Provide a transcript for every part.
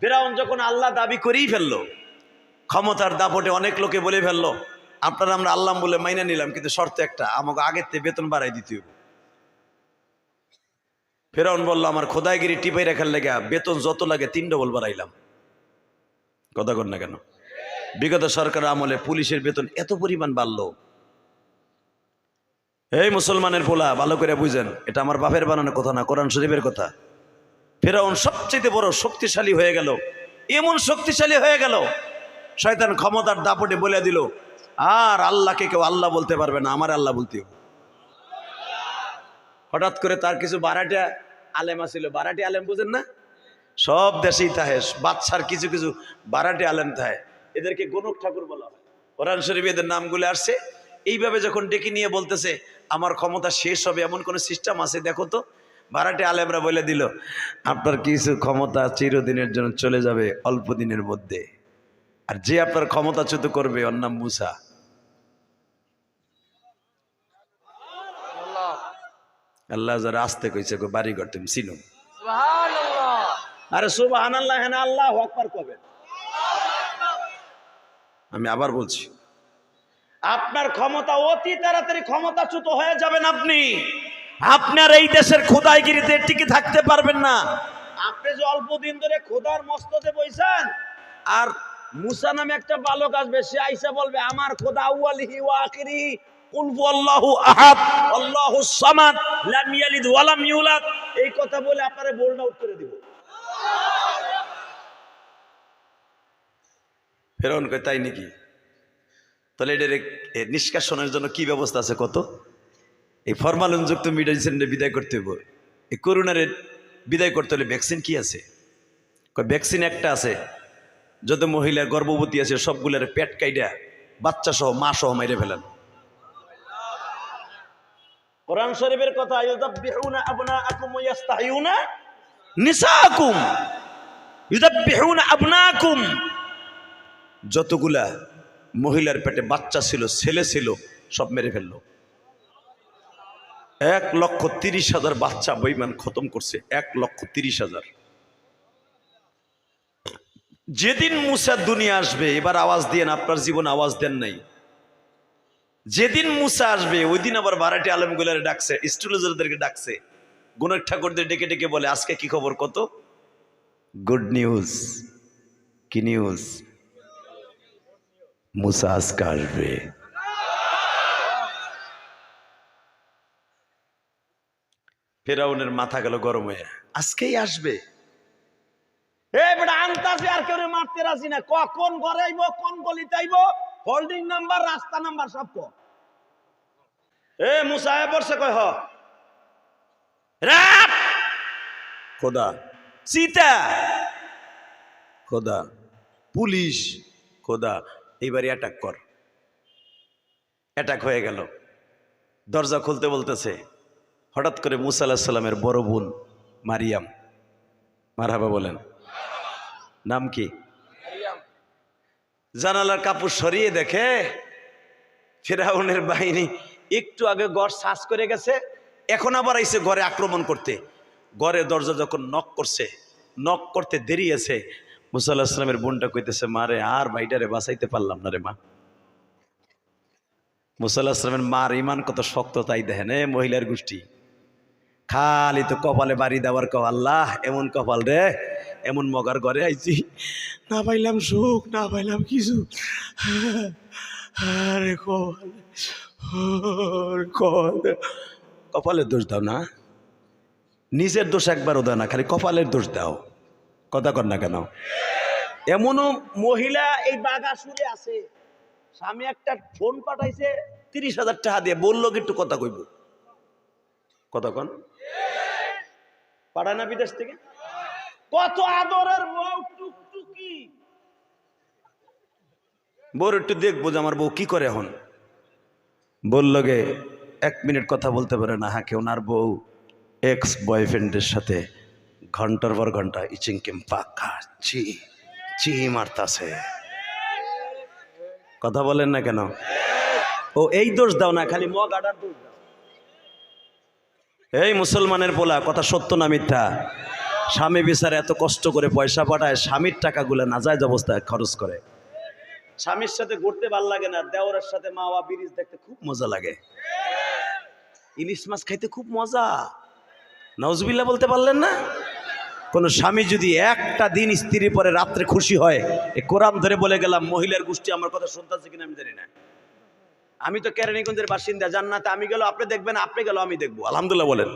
ফিরআউন যখন আল্লাহ দাবি করেই ফেললো, ক্ষমতার দাপটে অনেক লোকে বলে ফেললো আপনারা আমরা আল্লাহ বলে মাইনা নিলাম, কিন্তু শর্ত একটা, আমাকে আগের থেকে বেতন বাড়াই দিতে হবে। ফিরআউন বললো আমার খোদাইগিরি টিপাই রাখার লেগে বেতন যত লাগে 3 ডবল বাড়াইলাম। কথা কর না কেন? বিগত সরকার আমলে পুলিশের বেতন এত পরিমাণ বাড়লো। এই মুসলমানের পোলা ভালো করে বুঝেন, এটা আমার বাপের বানানো কথা না, কোরআন শরীফের কথা। ফিরআউন সবচেয়ে বড় শক্তিশালী হয়ে গেল, এমন শক্তিশালী হয়ে গেল, শয়তান ক্ষমতার দাপটে বলে দিল আর আল্লাহকে কেউ আল্লাহ বলতে পারবে না, আমার আল্লাহ বলতে হবে। হঠাৎ করে তার কিছু বারাটি আলেম আছিল, বারাটি আলেম বুঝেন না, সব দেশেই থাকে, বাদশার কিছু কিছু বারাটি আলেম থাকে, এদেরকে গণক ঠাকুর বলা হয়। কোরআন শরীফে এদের নামগুলো আসছে। এইভাবে যখন ডেকে নিয়ে বলতেছে আমার ক্ষমতা শেষ হবে এমন কোন সিস্টেম আছে দেখো তো, ভাড়াটে আলেমরা বলে দিল আপনার কিছু ক্ষমতা চিরদিনের জন্য চলে যাবে অল্প দিনের মধ্যে, আর যে আপনার ক্ষমতাচ্যুত করবে ওর নাম মুসা। আল্লাহ যারা আসতে কইছে বাড়ি ঘর তুমি চিনো, আরে সুবহানাল্লাহ, হ্যাঁ আল্লাহু আকবার কবেন। আমি আবার বলছি, আপনার ক্ষমতা অতি তাড়াতাড়ি ক্ষমতাচ্যুত হয়ে যাবেন আপনি। আপনার এই দেশের খোদাইগিরিতে টিকে থাকতে পারবেন না। আপনি যে অল্প দিন ধরে খোদার মস্ততে বইছেন, আর মুসা নামে একটা বালক আসবে, সে আইসা বলবে আমার খোদা আউয়ালিহি ওয়া আখিরিহি কুল হুয়াল্লাহু আহাদ আল্লাহুস সামাদ লাম ইয়ালিদ ওয়া লাম ইউলাদ, এই কথা বলে আপনারে বোল্ড আউট করে দিব। ফেরাউন কয় তাই নাকি? তাহলে এটার নিষ্কাশনের জন্য কি ব্যবস্থা আছে কত? এই ফরমালিনযুক্ত মেডিসিনটা বিদায় করতে হবে, এই করোনারে বিদায় করতে হলে ভ্যাকসিন কি আছে? ভ্যাকসিন একটা আছে, যত মহিলা গর্ভবতী আছে সবগুলার পেট কাইডা বাচ্চা সহ মা সহ মেরে ফেলেন। কোরআন শরীফের কথা, ইউযাব্বিহুনা আবনাআকুম ওয়া ইস্তাহয়ুনা নিসাআকুম, ইউযাব্বিহুনা আবনাআকুম, যতগুলা মহিলার পেটে বাচ্চা ছিল ছেলে ছিল সব মেরে ফেললো। 1,30,000 বাচ্চা বেঈমান খতম করছে, 1,30,000। যেদিন মুসা দুনিয়া আসবে, এবার আওয়াজ দিয়ে আপনার জীবন আওয়াজ দেন নাই, যেদিন মুসা আসবে ওই দিন আবার ভাড়াটি আলেমগুলারে ডাকছে, স্টুডেন্টদেরকে ডাকছে, গণক ঠাকুরদের ডেকে ডেকে বলে আজকে কি খবর কত? Good news. কি নিউজ? মুসা আজকে আসবে। ফেরাউনের মাথা গেল গরম হয়ে, আজকেই আসবে? আর কেউ মারতে রাজি না, কখন ঘরে আইব, কোন গলিতে আইব, হোল্ডিং নাম্বার রাস্তা নাম্বার সব কো। মুসা পড়ছে কয় খোদা সীতা, খোদা পুলিশ, খোদা এইবারই অ্যাটাক কর। অ্যাটাক হয়ে গেল, দরজা খুলতে বলতেছে, হঠাৎ করে মুসা আলাইহিস সালামের বড় বোন মারিয়াম, মারহাবা বলেন, নাম কি? জানালার কাপড় সরিয়ে দেখে ফিরআউনের বাহিনী একটু আগে গড় সার্চ করে গেছে, এখন আবার আইছে ঘরে আক্রমণ করতে। ঘরে দরজা যখন নক করছে, নক করতে দেরি আছে, মুসা আলাইহিস সালামের বোনটা কইতেছে মারে আর ভাইটারে বাঁচাইতে পারলাম না রে মা। মুসা আলাইহিস সালামের মার ইমান কত শক্ত তাই দেখেন। মহিলার গোষ্ঠী খালি তো কপালে বাড়ি দেওয়ার কও, আল্লাহ এমন কপাল রে, এমন মগার ঘরে আইছি, না পাইলাম সুখ, না পাইলাম কিছু, আরে কপালের দোষ দাও না, নিজের দোষ একবারও দাও না, খালি কপালের দোষ দাও। কথা কর না কেন? এমনও মহিলা এই বাগাসুরে আছে, স্বামী একটা ফোন পাঠাইছে 30,000 টাকা দিয়ে, বললো কি একটু কথা কইব, কথা কন, পাঠায় না বিদেশ থেকে, কত আদরের বউ, টুকটুকি বউর একটু দেখবো যে আমার বউ কি করে। এখন বললো গে 1 মিনিট কথা বলতে পারে না, হ্যাঁ কেউ ওনার বউ এক্স বয়ফ্রেন্ডের সাথে ঘন্টার পর ঘন্টা ইচিংকিম পাকা চি চি মারতাছে। কথা বলেন না কেন? ও এই দোষ দাও না, খালি মগাটার দোষ দাও। এই মুসলমানের পোলা, কথা সত্য না মিথ্যা? স্বামী বিচারে এত কষ্ট করে পয়সা পাঠায়, স্বামীর টাকাগুলো নাজায়েজ অবস্থায় খরচ করে। স্বামীর সাথে ঘুরতে ভাল লাগে না, দেওরের সাথে মাওয়া ব্রিজ দেখতে খুব মজা লাগে, ইলিশ মাছ খাইতে খুব মজা। নাউজুবিল্লাহ বলতে পারলেন না? কোন স্বামী যদি একটা দিন স্ত্রীর পরে রাত্রে খুশি হয়, এই কোরআন ধরে বলে গেলাম, মহিলার গোষ্ঠী আমার কথা শুনতেছে কিনা আমি জানি না। আমি তো কেরানীগঞ্জের বাসিন্দা, জান্নাতে আমি গেল আপনি দেখবেন, আপনি গেল আমি দেখবো, আলহামদুলিল্লাহ বলেন।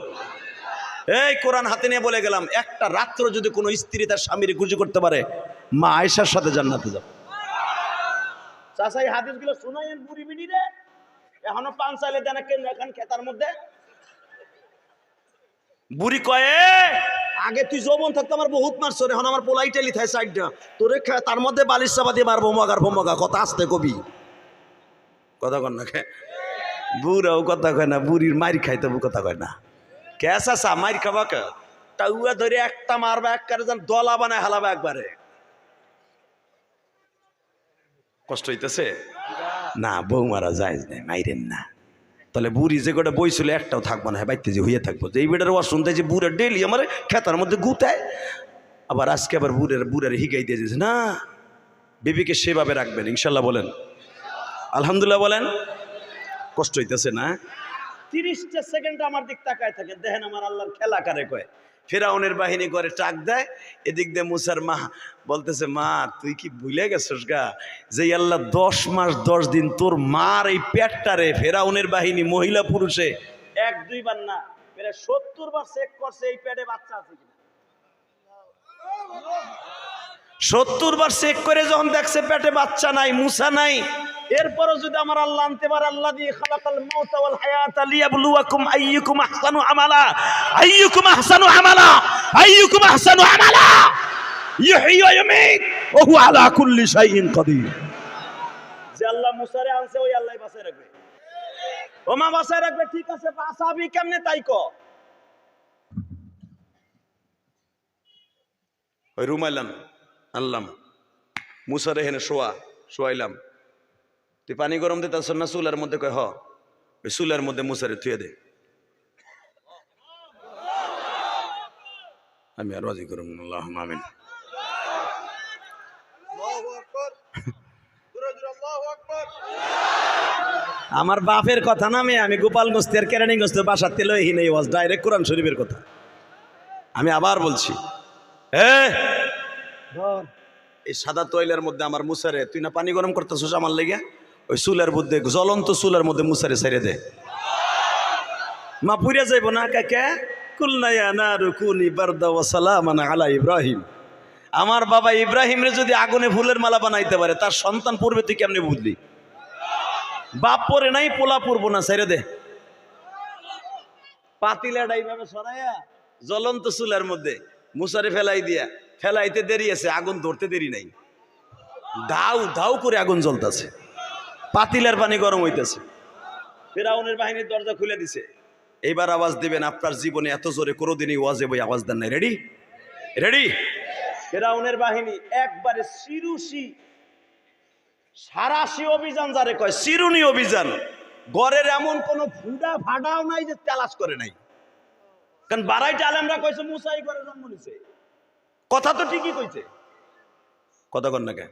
এই কোরআন হাতে নিয়ে বলে গেলাম, একটা রাত্র যদি কোনো স্ত্রী তার স্বামীর খুশি করতে পারে, মা আয়েশার সাথে জান্নাতে যাবে। চাচা এই হাদিসগুলো শুনাইয়েন বুড়ি বিড়ি রে, এখনো পান চাইলে দেন কেন এখন খেতার মধ্যে। বুড়ি কয়ে আগে তুই যৌবন থাকতো আমার বহুত মারছ রে, এখন আমার পোলাই টেলি থাই সাইডটা তোরে তার মধ্যে বালিশ চাপা দিয়ে মারবো মগার ভমগা, কথা আসতে কবি কথা কন না খে। বুড়াও কথা কয় না, বুড়ির মারি খাইতে কথা কয় না। ক্যাস আসা মারি খাবা কে টাউয়া ধরে একটা মারবা, একবারে যেন দলা বানায় হালাবা একবারে। কষ্ট হইতেছে না, বউ মারা যায় নাই, মাইরেন না। তাহলে বুড়ি যে গোটা বই ছিল একটাও থাকবো না, বাইতে যে হইয়া থাকবো। যে এই বেটার ওয়াজ শুনতে যে বুড়ে ডেলি আমার খেতার মধ্যে গুতায়, আবার আজকে আবার বুড়ের হিগাই দিয়ে দিয়েছে না। বিবিকে সেভাবে রাখবেন ইনশাল্লাহ বলেন, আলহামদুলিল্লাহ বলেন। কষ্ট হইতেছে না? 30টা সেকেন্ড আমার দিক তাকায় থাকেন, দেখেন আমার আল্লাহর খেলা কারে কয়। ফেরাউনের বাহিনী করে টাক দেয়, এদিক দিয়ে মুসার মা বলতেছে, মা তুই কি ভুলে গেছিস গা যে আল্লাহ 10 মাস 10 দিন তোর মার এই পেটটারে ফেরাউনের বাহিনী মহিলা পুরুষে 1-2 বার না প্রায় 70 বার চেক করছে এই পেটে বাচ্চা আছে কিনা। 70 বার চেক করে যখন দেখছে পেটে বাচ্চা নাই, মুসা নাই, এরপরও যদি আমার আল্লাহ আনতে পারে, আল্লাহ দিয়ে খালাকাল মাউতা ওয়াল হায়াতা লিয়াবলুয়াকুম আইয়ুকুম আহসানু আমালা, আইয়ুকুম আহসানু আমালা, আইয়ুকুম আহসানু আমালা, ইউহয়ী ওয়া ইউমীত ওয়া হুয়া আলা কুল্লি শাইইন কাদির। যে আল্লাহ মুসারে আনছে ওই আল্লাহই বাঁচায় রাখবে। ও মা বাঁচায় রাখবে, ঠিক আছে, বাঁচাবি কেমনে তাই ক। ওই রুমাইলাম আনলাম, মুসারে হেনে শোয়াইলাম, তুই পানি গরম দিতে আসছ না চুলার মধ্যে? কয় হ। ওই চুলার মধ্যে মুসারে থুয়ে দে। আমি আর রাজি করুন, আল্লাহুম্মা আমিন। আমার বাপের কথা না, আমি গোপালগঞ্জ আর কেরানীগঞ্জ বাসার তেল এই ওয়াজ ডাইরেক্ট কোরআন শরীফের কথা। আমি আবার বলছি, এই সাদা তৈলের মধ্যে আমার মুসারে, তুই না পানি গরম করতেছিস আমার লেগে, ওই চুলের মধ্যে, জ্বলন্ত চুলের মধ্যে মুসারে ছেড়ে দে। মা পুড়ে যাইব না কাকে? কুলনা ইয়া নারু কুনি বারদা ওয়া সালামান আলা ইব্রাহিম। আমার বাবা ইব্রাহিমরে যদি আগুনে ফুলের মালা বানাইতে পারে, তার সন্তান পড়বে তুই কেমনে বুঝলি? বাপ পরে নাই, পোলা পড়বো না, ছেড়ে দে। পাতিলাটা এইভাবে সরাইয়া জ্বলন্ত চুলের মধ্যে মুসারে ফেলাইতে দেরি আছে, আগুন ধরতে দেরি নাই, ধাউ ধাউ করে আগুন জ্বলতেছে, পাতিলের পানি গরম হইতেছে। ফেরাউনের বাহিনীর দরজা খুলে দিছে। এইবার আওয়াজ দিবেন, আপনার জীবনে এত জোরে কোনোদিনই ওয়াজে বই আওয়াজ দেন নাই। Ready ready. ফেরাউনের বাহিনী একবারে সারাশি অভিযান, যারে কয় চিরুনি অভিযান। গড়ের এমন কোন ফুডা ফাডাও নাই যে তালাশ করে নাই, কারণ বারাইটা আলেমরা কইছে মুসাই করে জন্ম নিছে। কথা তো ঠিকই কইছে, কথা কন না কেন?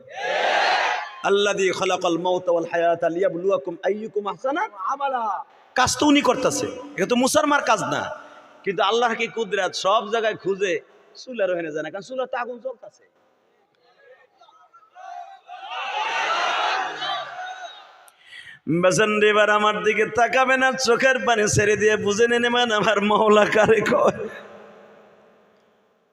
আল্লাযী খালাকাল মাউতা ওয়াল হায়াতা লিয়াবলুয়াকুম আইয়ুকুম আহসানু আমালা। কাজ তো উনি করতেছে, এটা তো মুসার মার কাজ না। কিন্তু আল্লাহর কি কুদরত, সব জায়গায় খুঁজে চুলার ওখানে যায় না, কারণ চুলার তো আগুন জ্বলতেছে। বেজান এবার আমার দিকে তাকাবে না, চোখের পানি ছেড়ে দিয়ে বুঝে নেবেন আমার মওলা কারে কয়।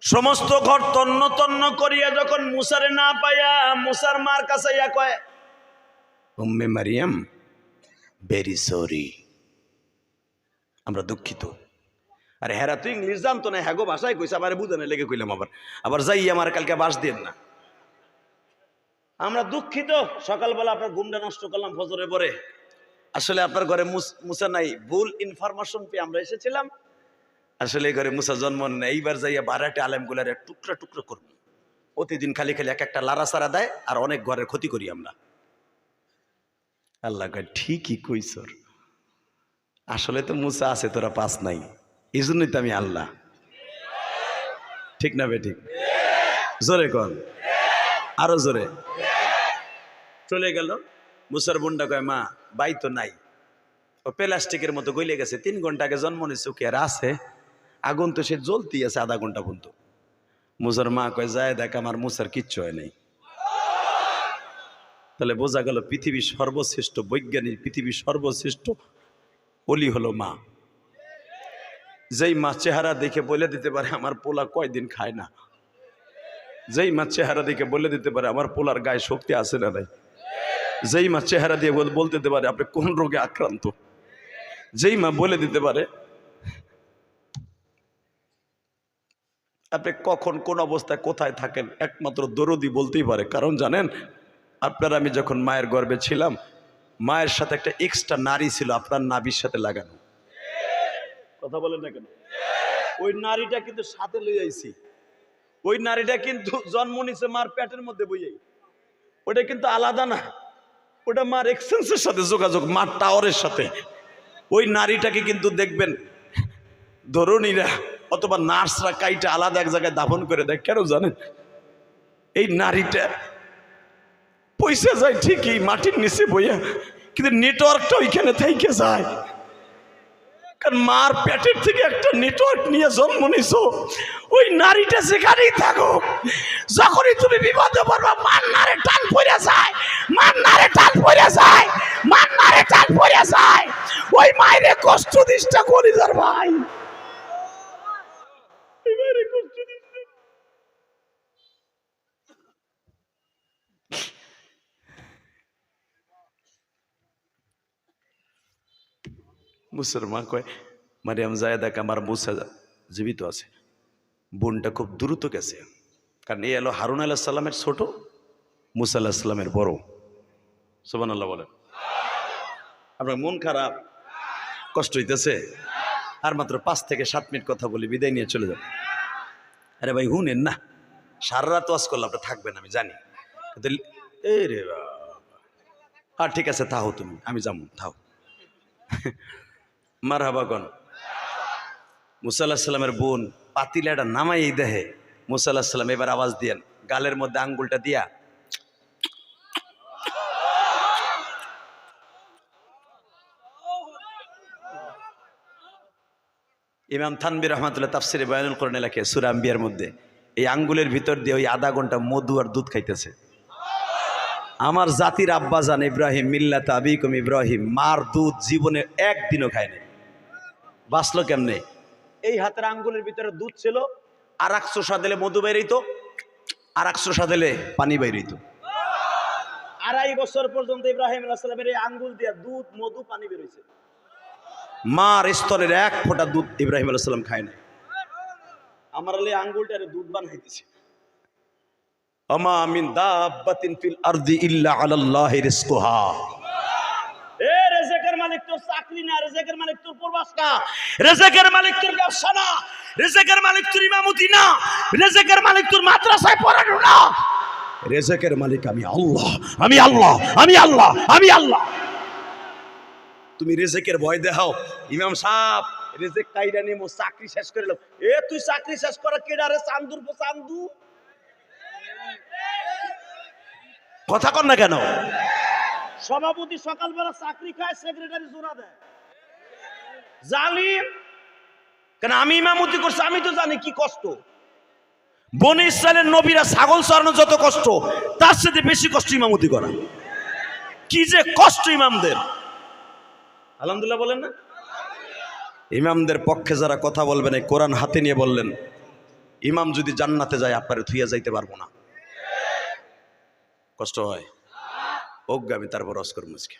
সমস্ত ঘর তন্ন তন্ন করিয়া যখন মুসারে না পাইয়া মুসার মার কাছে ইয়া কয়, উম্মে মারিয়াম ভেরি সরি, আমরা দুঃখিত। আরে হেরা তুই ইংলিশ জানতো না, হ্যাগো ভাষায় কইছে, আমার বুঝানো লেগে কইলাম, আবার যাই আমার কালকে বাস দেন না, আমরা দুঃখিত। সকালবেলা আপনার ঘুমটা নষ্ট করলাম ফজরের পরে, আসলে আপনার ঘরে মুসা নাই, ভুল ইনফরমেশন পেয়ে আমরা এসেছিলাম, আসলে এই ঘরে মুসা জন্ম নেই। এইবার যাইয়া বারাটে আলেমগুলার টুকরা টুকরা করবো, প্রতিদিন খালি খালি এক একটা লারা সারা দেয়, আর অনেক ঘরের ক্ষতি করি আমরা। আল্লাহ কয় ঠিকই কইছর, আসলে তো মুসা আছে, তোরা পাস নাই, এই জন্যই তো আমি আল্লাহ। ঠিক না বেঠিক? জোরে কন, আরো জোরে। চলে গেল। মুসার বোনটা কয় মা বাই তো নাই, ও প্লাস্টিকের মতো গলে গেছে, 3 ঘন্টা আগে জন্ম নিচ্ছে, কি আর আছে? আগুন তো সে জ্বলতি আছে আধা ঘন্টা পর্যন্ত। মুসার মা কয় যায় দেখ আমার মুসার কিচ্ছু হয় নাই। তাহলে বোঝা গেল পৃথিবীর সর্বশ্রেষ্ঠ বৈজ্ঞানিক, পৃথিবীর সর্বশ্রেষ্ঠ ওলি হলো মা। যেই মা চেহারা দেখে বলে দিতে পারে আমার পোলা কয়দিন খায় না, যেই মা চেহারা দেখে বলে দিতে পারে আমার পোলার গায়ে শক্তি আছে না নাই, যেই মা চেহারা দিয়ে বলতে দিতে পারে আপনি কোন রোগে আক্রান্ত, যেই মা বলে দিতে পারে আপনি কখন কোন অবস্থায় কোথায় থাকেন, একমাত্র দরদি বলতেই পারে। কারণ জানেন আপনার আমি যখন মায়ের গর্ভে ছিলাম, মায়ের সাথে একটা এক্সট্রা নারী ছিল আপনার নাভির সাথে লাগানো। কথা বলেন না কেন? ওই নারীটা কিন্তু সাথে লই আইছি, ওই নারীটা কিন্তু জন্ম নিছে মার পেটের মধ্যে বইয়াই, ওটা কিন্তু আলাদা না, ওটা মার এক্সচেঞ্জের সাথে যোগাযোগ, মার টাওয়ারের সাথে। ওই নারীটাকে কিন্তু দেখবেন ধরুনিরা অথবা নার্সরা কাইটা আলাদা এক জায়গায় দাফন করে দেয়। কেন জানেন? এই নারীটা পয়সা যায় ঠিকই মাটির নিচে বইয়া, কিন্তু নেটওয়ার্কটা ওইখানে থেকে যায়। কারণ মার পেটের থেকে একটা নেটওয়ার্ক নিয়ে জন্ম নিছো, ওই নারীটা যেখানেই থাকুক, যখনই তুমি বিপদে পড়বা মার নারে টান পড়ে যায়, মার নারে টান পড়ে যায়, মার নারে টান পড়ে যায়। ওই মায়ের কষ্ট দিসটা করি যার ভাই, মুসার মা কয় মারিয়াম যায় দেখ আমার মুসা জীবিত আছে। বোনটা খুব দ্রুত গেছে, কারণ এই এলো হারুন আলাইহিস সালামের ছোট, মুসা আলাইহিস সালামের বড়। সুবহানাল্লাহ বলেন। আপনার মন খারাপ, কষ্ট হইতেছে? আর মাত্র 5 থেকে 7 মিনিট কথা বলি, বিদায় নিয়ে চলে যাব। আরে ভাই হুনেন না, সারা রাত ওয়াজ করলে আপনি থাকবেন আমি জানি, কিন্তু এই রে বাবা। আর ঠিক আছে থাও তুমি, আমি যাবো, থাও। মারহাবা গন। মুসা আলাইহিস সালামের বোন পাতিলাটা নামাই দেহে, মুসা আলাইহিস সালাম এবার আওয়াজ দিয়েন, গালের মধ্যে আঙ্গুলটা দিয়া ইমাম থানবী রহমাতুল্লাহ তাফসিরে বায়ানুল কোরআনে লেখে সূরা আম্বিয়ার মধ্যে এই আঙ্গুলের ভিতর দিয়ে ওই আধা ঘন্টা মধু আর দুধ খাইতেছে। আমার জাতির আব্বাজান ইব্রাহিম, মিল্লাত আবিকুম ইব্রাহিম, মার দুধ জীবনে একদিনও খায়নি। বাঁচলো কেমনে? এই হাতের আঙ্গুলের ভিতরে দুধ ছিল, আর 100 দিলে মধু বেরিত, আর 100 দিলে পানি বেরিত। 2.5 বছর পর্যন্ত ইব্রাহিম আলাইহিস সালামের এই আঙ্গুল দিয়ে দুধ মধু পানি বেরোইছে। মার স্তনের 1 ফোঁটা দুধ ইব্রাহিম আলাইহিস সালাম খায় না। আমার এই আঙ্গুলটারে দুধ বানাইতেছে। আমা মিন দাব্বাতিন ফিল আরদি ইল্লা আলাল্লাহি রিজকুহা। এ রিজকের মালিক তোর চাকরি না, রিজকের মালিক তোর প্রবাস না, রিজকের মালিক তোর ব্যবসা না, রিজকের মালিক তোর ইমামতি না, রিজকের মালিক তোর মাদ্রাসায় পড়ানো না। রিজকের মালিক আমি আল্লাহ, আমি আল্লাহ, আমি আল্লাহ, আমি আল্লাহ। তুমি রিজকের ভয় দেখাও, ইমাম সাহেব রিজক কাইরা নিমো, চাকরি শেষ করে নাও। এ তুই চাকরি শেষ করা কেডা রে? চান্দুর চান্দু কথা কন না কেন? সভাপতি সকালবেলা চাকরি খায়, সেক্রেটারি জোড়া দেয়, জালিম। কেন? আমি ইমামতি করছি, আমি তো জানি কি কষ্ট। বনি ইসরায়েলের নবীরা ছাগল চড়ানো যত কষ্ট, তার সাথে বেশি কষ্ট ইমামতি করা। কি যে কষ্ট ইমামদের! আলহামদুলিল্লাহ বলেন না? ইমামদের পক্ষে যারা কথা বলবেন এই কোরআন হাতে নিয়ে বললেন, ইমাম যদি জান্নাতে যায় আপনারে থুইয়া যাইতে পারবো না। কষ্ট হয় অজ্ঞামী, তারপর অস্কর মুসকে।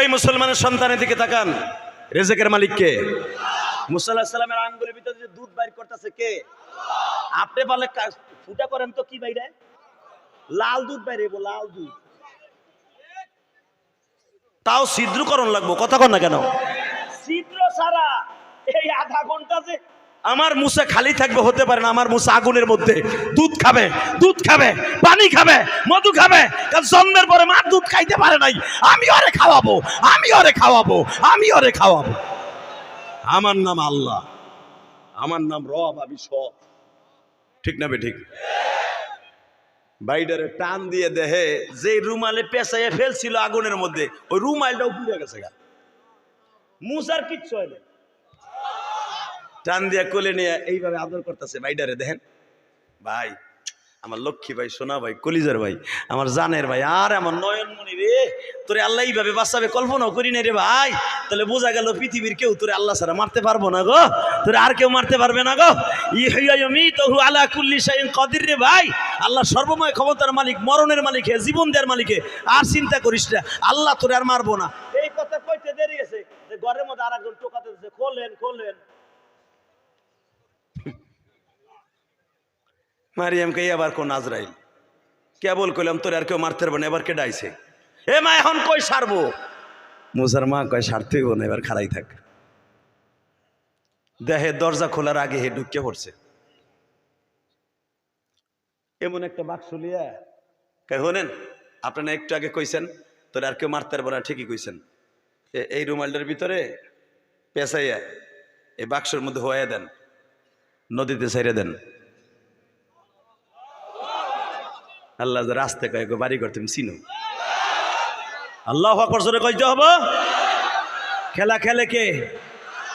এই মুসলমানের সন্তানের দিকে তাকান, রিজকের মালিক কে? মুসা আলাইহিস সালামের আঙ্গুলের ভিতরে যে দুধ বাইর করতেছে কে? আপনি বলে ফুটা করেন তো কি বাইরে? লাল দুধ বাইরে, লাল দুধ। তাও ছিদ্রকরণ লাগবো, কথা কন না কেন? ছিদ্র ছাড়া এই আধা ঘন্টা যে আমার মুসা খালি থাকবে হতে পারে না। আমার মুসা আগুনের মধ্যে দুধ খাবে, দুধ খাবে, পানি খাবে, মধু খাবে। কারণ জন্মের পরে মা দুধ খাইতে পারে নাই, আমি ওরে খাওয়াবো, আমি ওরে খাওয়াবো, আমি ওরে খাওয়াবো। আমার নাম আল্লাহ, আমার নাম রব, আমি সব। ঠিক না বে ঠিক? বাইডারে টান দিয়ে দেহে যে রুমালে পেঁচাইয়ে ফেলছিল আগুনের মধ্যে, ওই রুমালটাও পুড়ে গেছে গা। মুসার কিচ্ছু হয় না। টান দিয়ে কোলে নিয়ে এইভাবে আদর করতেছে বাইডারে। দেখেন ভাই, আমার লক্ষ্মী ভাই, সোনা ভাই, কলিজার ভাই, আমার জানের ভাই, আর আমার নয়নমণি রে, তোরে আল্লাহ এইভাবে বাঁচাবে কল্পনাও করি না রে ভাই। তাহলে বোঝা গেল পৃথিবীর কেউ তোরে আল্লাহ ছাড়া মারতে পারবো না গো, তোরে আর কেউ মারতে পারবে না গো। ইহু আলা কুল্লি শাইইন কাদির রে ভাই। আল্লাহ সর্বময় ক্ষমতার মালিক, মরণের মালিক, জীবন দেওয়ার মালিকে। আর চিন্তা করিস না, আল্লাহ তোরে আর মারবো না। এই কথা কইতে দেরি গেছে যে ঘরের মধ্যে আরেকজন টোকাতে দিচ্ছে, খোলেন খোলেন। মারিয়ামকে আবার কোন আজরাইল কেবল কইলাম তোর আর কেউ মারতে পারবো না, এবার কে ডাইছে? এ মা এখন কই সারবো? মুসার মা কয় সারতে হইব না, এবার খাড়াই থাক। দেহে দরজা খোলার আগে হে ঢুকে পড়ছে এমন একটা বাক্স লিয়া। কয় হলেন আপনারা একটু আগে কইছেন তোর আর কেউ মারতে পারবো না, ঠিকই কইছেন। এই রুমালটার ভিতরে পেঁচাইয়া এই বাক্সের মধ্যে হয়ে দেন, নদীতে ছেড়ে দেন। আল্লাহ রাস্তায় কয়েক বাড়ি ঘর তুমি চিনো। আল্লাহু আকবার জোরে কইতে হবে। খেলা খেলে কে?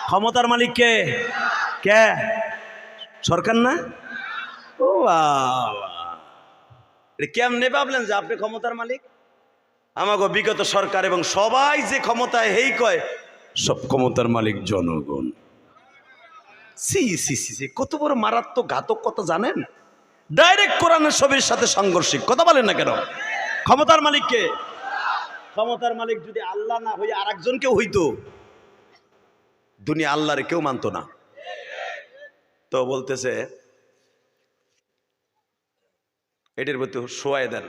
ক্ষমতার মালিক কে? কে? সরকার না? ও বাবা, কেমনে ভাবলেন যে আপনি ক্ষমতার মালিক? আমাকে বিগত সরকার এবং সবাই যে ক্ষমতায় হেই কয় সব ক্ষমতার মালিক জনগণ। সি সি সি, কত বড় মারাত্মক ঘাতক কথা জানেন? ডাইরেক্ট কোরআনের ছবির সাথে সাংঘর্ষিক কথা বলেন না কেন? ক্ষমতার মালিক কে? ক্ষমতার মালিক যদি আল্লাহ না হয়ে আর একজন কেউ হইতো, দুনিয়া আল্লাহরে কেউ মানতো না। তো বলতেছে এটির প্রতি শোয়াই দেন,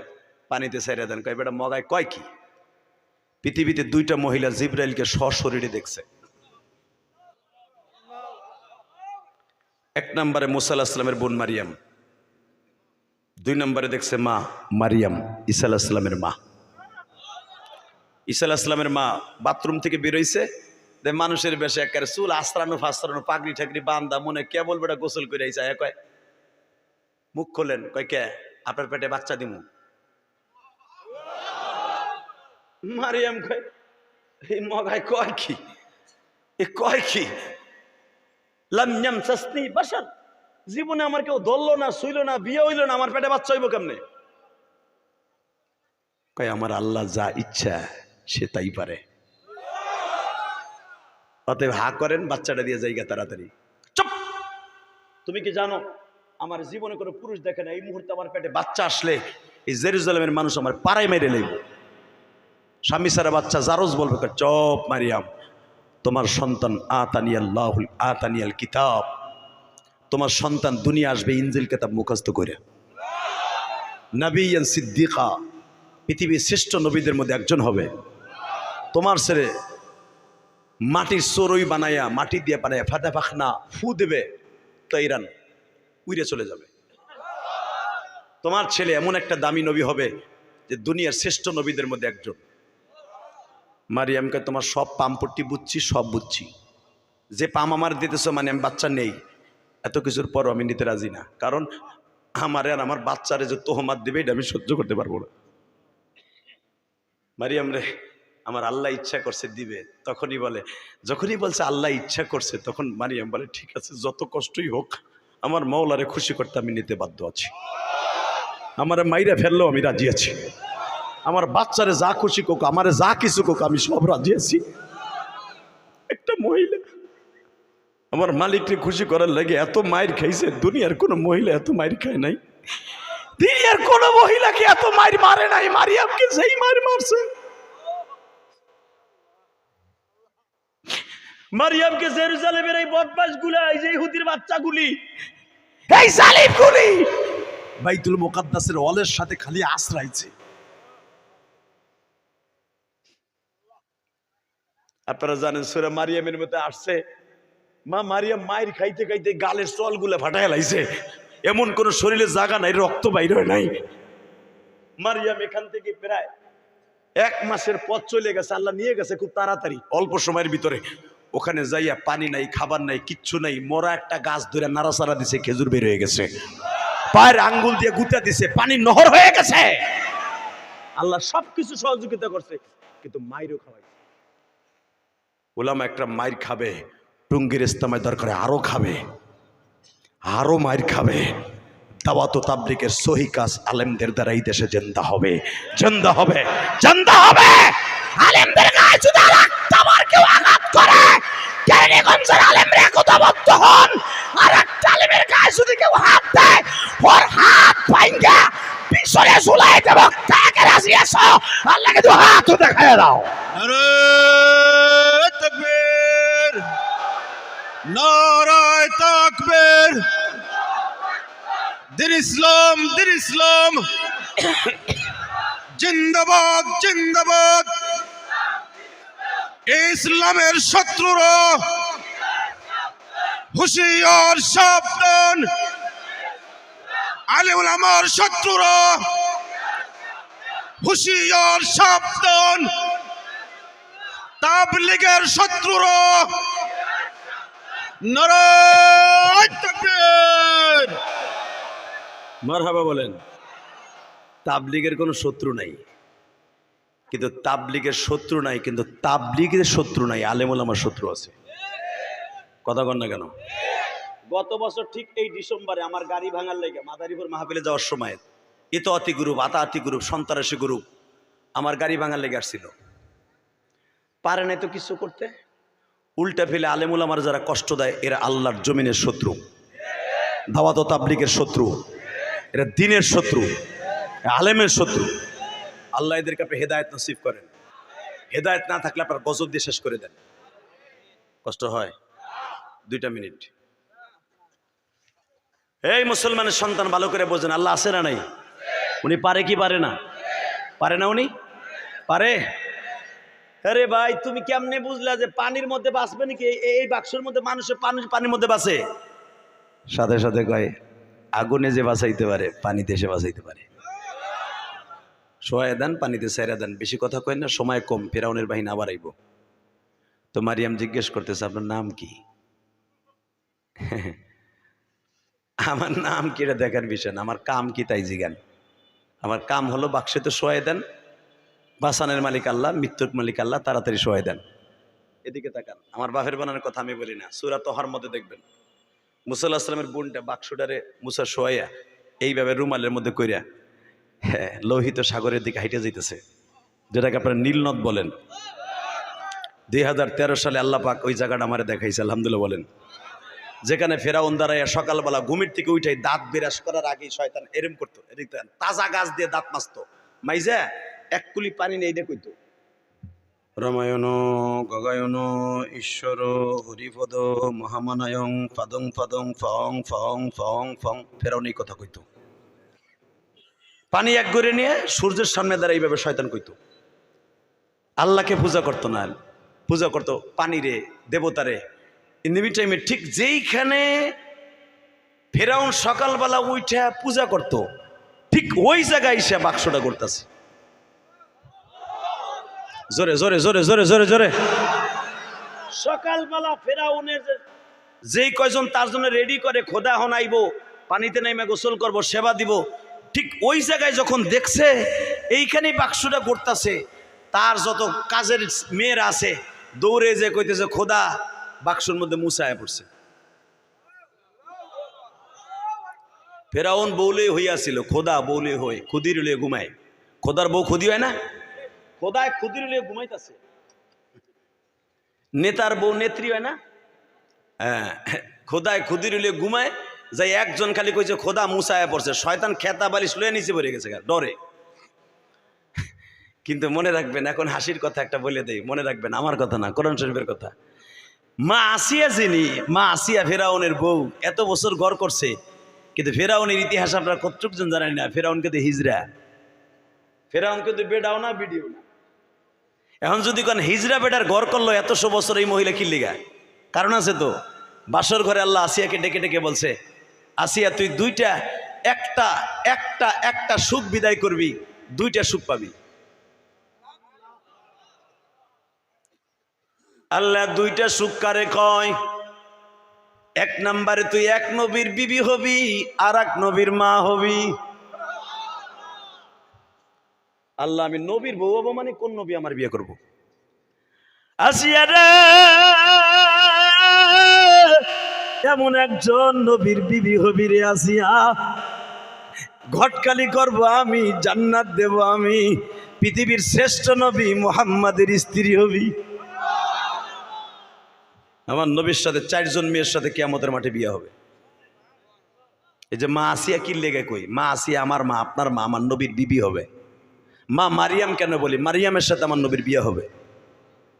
পানিতে ছেড়ে দেন। কয় বেটা মগায় কয় কি? পৃথিবীতে দুইটা মহিলা জিব্রাইলকে সশরীরে দেখছে। এক নম্বরে মুসা আলাইহিস সালামের বোন মারিয়াম, দুই নম্বরে দেখছে মা মারিয়াম, ঈসা আলাইহিস সালামের মা। ঈসা আলাইহিস সালামের মা বাথরুম থেকে বেরোইছে, মানুষের বেশে একেবারে চুল আশ্রানো ফাস্রানো, পাগড়ি ঠাগড়ি বান্দা, মনে কে বলবে এটা গোসল করে আইসা। কয় মুখ খোলেন। কয় কে? আপনার পেটে বাচ্চা দিমু। মারিয়াম কয় এই মগায় কয় কি? এ কয় কি? লাম ইয়ামসাসনি বাশার, জীবনে আমার কেউ ধরলো না, শুইল না, বিয়ে হইল না, আমার পেটে বাচ্চা হইব কেমনে? কয় আমার আল্লাহ যা ইচ্ছা সে তাই পারে, অতএব হা করেন, বাচ্চাটা দিয়ে যাইগা তাড়াতাড়ি। চুপ! তুমি কি জানো আমার জীবনে কোনো পুরুষ দেখে না, এই মুহূর্তে আমার পেটে বাচ্চা আসলে এই জেরুজালেমের মানুষ আমার পাড়ায় মেরে লইব। স্বামী সারা বাচ্চা জারজ বলবে চপ মারিয়াম, তোমার সন্তান আতানিয়াল কিতাব, তোমার সন্তান দুনিয়া আসবে ইনজিল কিতাব মুখস্থ করে, নবিয়ান সিদ্দিকা, পৃথিবীর শ্রেষ্ঠ নবীদের মধ্যে একজন হবে। তোমার ছেলে মাটির চড়ুই বানাইয়া, মাটি দিয়ে বানাইয়া ফাটা ফাখনা ফু দেবে, তৈরান উইরে চলে যাবে। তোমার ছেলে এমন একটা দামি নবী হবে যে দুনিয়ার শ্রেষ্ঠ নবীদের মধ্যে একজন। মারিয়ামকে তোমার সব পামপট্টি বুঝছি, সব বুঝছি, যে পাম আমার দিতেছ মানে আমি বাচ্চা নেই, এত কিছুর পরও আমি নিতে রাজি না, কারণ আমার আর আমার বাচ্চারে যে তোহমাত দেবে এটা আমি সহ্য করতে পারবো না। মারিয়াম রে আমার আল্লাহ ইচ্ছা করছে দিবে, তখনই বলে, যখনই বলছে আল্লাহ ইচ্ছা করছে, তখন মারিয়াম বলে ঠিক আছে, যত কষ্টই হোক আমার মাওলারে খুশি করতে আমি নিতে বাধ্য আছি। আমার মাইরা ফেললেও আমি রাজি আছি, আমার বাচ্চারে যা খুশি কোক, আমারে যা কিছু কোক, আমি সব রাজি আছি। একটা মহিলা আমার মালিককে খুশি করার লাগে এত মায়ের খাইছে, দুনিয়ার কোনো মহিলা এত মায়ের খায় নাই, দুনিয়ার কোনো মহিলাকে এত মায়ের মারে নাই, মারিয়ামকে যেই মায়ের মারছে। মারিয়ামকে জেরুজালেমের এই বদমাশগুলো, এই যে ইহুদির বাচ্চাগুলি, এই জালিমগুলি বাইতুল মুকাদ্দাসের ওয়ালের সাথে খালি আশ্রাইছে। আপনারা জানেন সূরা মারিয়ামের মধ্যে আসছে, মা মারিয়াম মায়ের খাইতে খাইতে গালের চলগুলো ফাটায় লাইছে, এমন কোন শরীরে জায়গা নাই, রক্ত বাইর হয় নাই। মারিয়াম এখান থেকে প্রায় 1 মাসের পথ চলে গেছে, আল্লাহ নিয়ে গেছে খুব তাড়াতাড়ি, অল্প সময়ের ভিতরে। ওখানে যাইয়া পানি নাই, খাবার নাই, কিচ্ছু নাই, মরা একটা গাছ ধরে নাড়াচাড়া দিছে, খেজুর বের হয়ে গেছে, পায়ের আঙ্গুল দিয়ে গুতা দিছে, পানি নহর হয়ে গেছে। আল্লাহ সবকিছু সহযোগিতা করছে, কিন্তু মাইরও খাওয়াই। ওলামা একটা মাইর খাবে, টুঙ্গির ইস্তেমায় দরকারে আরো খাবে, আরো মাইর খাবে। দাওয়াত ও তাবলীগের সহি কাজ আলেমদের দ্বারা এই দেশে জিন্দা হবে, জিন্দা হবে, জিন্দা হবে। আলেমদের গায়ে যদি আরেকটাবার কেউ আঘাত করে, কেরানীগঞ্জের আলেমরা একতাবদ্ধ হন, আরেকটা আলেমের গায়ে যদি কেউ হাত দেয়, ওর হাত ভাঙ্গা পিছনে ঝুলাই দেব। কাকে রাজি আছো? আল্লাহকে তো হাত দেখায় দাও। নারায়ে তাকবীর, নারায়ে তাকবীর। দিন ইসলাম, দিন ইসলাম জিন্দাবাদ, জিন্দাবাদ। ইসলামের শত্রুরা হুঁশিয়ার, সাবধান। আলেম ওলামার শত্রুরা হুঁশিয়ার, সাবধান। তাবলীগের শত্রুরা নারায়ে তাকবীর। মারহাবা বলেন। তাবলীগের কোনো শত্রু নাই, কিন্তু তাবলীগের শত্রু নাই, কিন্তু তাবলীগের শত্রু নাই, আলেম ওলামার শত্রু আছে। কথা কন না কেন? গত বছর ঠিক এই ডিসেম্বরে আমার গাড়ি ভাঙার লেগে মাদারীপুর মাহফিলে যাওয়ার সময় ইতোয়াতি গ্রুপ, আতাআতি গ্রুপ, সন্ত্রাসী গ্রুপ আমার গাড়ি ভাঙার লেগে আসছিল। পারে নাই তো কিছু করতে, উল্টা ফেলে আলেম ওলামার যারা কষ্ট দেয় এরা আল্লাহর জমিনের শত্রু, দাওয়াত ও তাবলীগের শত্রু, এরা দ্বীনের শত্রু, আলেমের শত্রু। আল্লাহ এদেরকে আপনি হেদায়েত নসিব করেন। হেদায়েত না থাকলে আপনার গজব দিয়ে শেষ করে দেন। কষ্ট হয়। 2টা মিনিট। এই মুসলমানের সন্তান, ভালো করে বোঝেন, আল্লাহ আছে না নাই? উনি পারে কি পারে না? পারে না? উনি পারে। আরে ভাই, তুমি কেমনে বুঝলা যে পানির মধ্যে বাঁচবে নাকি? এই বাক্সের মধ্যে মানুষের পানির মধ্যে বাঁচে? সাথে সাথে কয় আগুনে যে বাঁচাইতে পারে পানিতে এসে বাঁচাইতে পারে। সোয়া দেন, পানিতে সাইরা দেন। বেশি কথা কয় না, সময় কম, ফেরাউনের বাহিনী আবার আইব। তো মারিয়াম জিজ্ঞেস করতেছে, আপনার নাম কি? আমার নাম কি এটা দেখার বিষয় না, আমার কাম কি তাই জিগান। আমার কাম হলো বাক্সে তো সোয়া দেন, বাসানের মালিক আল্লাহ, মৃত্যুর মালিক আল্লাহ, তাড়াতাড়ি সোয়া দেন। এদিকে তাকান, আমার বাপের বানানোর কথা আমি বলি না। সূরা তহার মধ্যে দেখবেন মুসা আলাইহিস সালামের বোনটা বাক্সটারে মুসা শোয়া এইভাবে রুমালের মধ্যে কইরা, হ্যাঁ, লোহিত সাগরের দিকে হাইটে যাইতেছে, যেটাকে আপনারা নীলনদ বলেন। 2013 সালে আল্লাহ পাক ওই জায়গাটা আমারে দেখাইছে, আলহামদুলিল্লাহ বলেন। যেখানে ফেরাউন দাঁড়াইয়া সকালবেলা ঘুমের থেকে উঠাই দাঁত বিরাস করার আগেই শয়তান এরম করতো, এদিক তাজা গাছ দিয়ে দাঁত মাজতো, মাইজা এক কুলি পানি নেই দে কইতো, রামায়ণ গগায়ন ঈশ্বর হরিপদ মহামানায়ং ফাদং ফাদং ফং ফং ফং ফং। ফেরাউন এই কথা কইতো। পানি এক গড়ে নিয়ে সূর্যের সামনে দাঁড়ায় এইভাবে শয়তান কইতো। আল্লাহকে পূজা করতো না, পূজা করতো পানিরে, দেবতারে। ইন দ্য মিড টাইমে ঠিক যেইখানে ফেরাউন সকালবেলা উঠা পূজা করত, ঠিক ওই জায়গায় এসে বাক্সটা করতেছে। জোরে জোরে জোরে জোরে জোরে জোরে। সকালবেলা ফেরাউনের যেই কয়জন তার জন্য রেডি করে, খোদা হন আইব, পানিতে নাইমে গোসল করব, সেবা দিব, ঠিক ওই জায়গায় যখন দেখছে এইখানেই বাক্সটা করতেছে, তার যত কাজের মেয়েরা আছে দৌড়ে যে কইতেছে, খোদা বাক্সর মধ্যে মুসায় পড়ছে। ফেরাউন বউলে হইয়াছিল, খোদা বউলে হই, খুদির লিয়ে ঘুমায়। খোদার বউ খুদি হয় না? খোদায় খুদির লিয়ে ঘুমাইতেছে। নেতার বউ নেত্রী হয় না? হ্যাঁ, খোদায় খুদির লিয়ে ঘুমায়। যাই একজন খালি কইছে খোদা মুসায় পড়ছে, শয়তান খেতা বালিশ লয়ে নিচে পড়ে গেছে ডরে। কিন্তু মনে রাখবেন, এখন হাসির কথা একটা বলে দেই, মনে রাখবেন আমার কথা না, কোরআন শরীফের কথা। মা আসিয়া যিনি, মা আসিয়া ফেরাউনের বউ, এত বছর ঘর করছে, কিন্তু ফেরাউনের ইতিহাস আপনারা কতটুকজন জানেন না। ফেরাউন কিন্তু হিজরা, ফেরাউন কিন্তু বেডাও না বিডিও না। এখন যদি কোন হিজরা বেডার ঘর করলো এতশো বছর, এই মহিলা কি লিগা? কারণ আছে তো। বাসর ঘরে আল্লাহ আসিয়াকে ডেকে ডেকে বলছে, আসিয়া তুই দুইটা একটা একটা একটা সুখ বিদায় করবি, দুইটা সুখ পাবি। আল্লাহ দুইটা সুখ কারে কয়? এক নম্বরে তুই এক নবীর বিবি হবি, আর এক নবীর মা হবি। আল্লাহ, আমি নবীর বউ হবো মানে কোন নবী আমার বিয়ে করবো? আসিয়া রে, এমন একজন নবীর বিবি হবি রে আসিয়া, ঘটকালি করব আমি, জান্নাত দেব আমি, পৃথিবীর শ্রেষ্ঠ নবী মুহাম্মাদের স্ত্রী হবি। আমার নবীর সাথে 4 জন মেয়ের সাথে কিয়ামতের মাঠে বিয়ে হবে। এই যে মা আসিয়া কি লেগে কই? মা আসিয়া আমার মা, আপনার মা, আমার নবীর বিবি হবে। মা মারিয়াম কেন বলি? মারিয়ামের সাথে আমার নবীর বিয়ে হবে।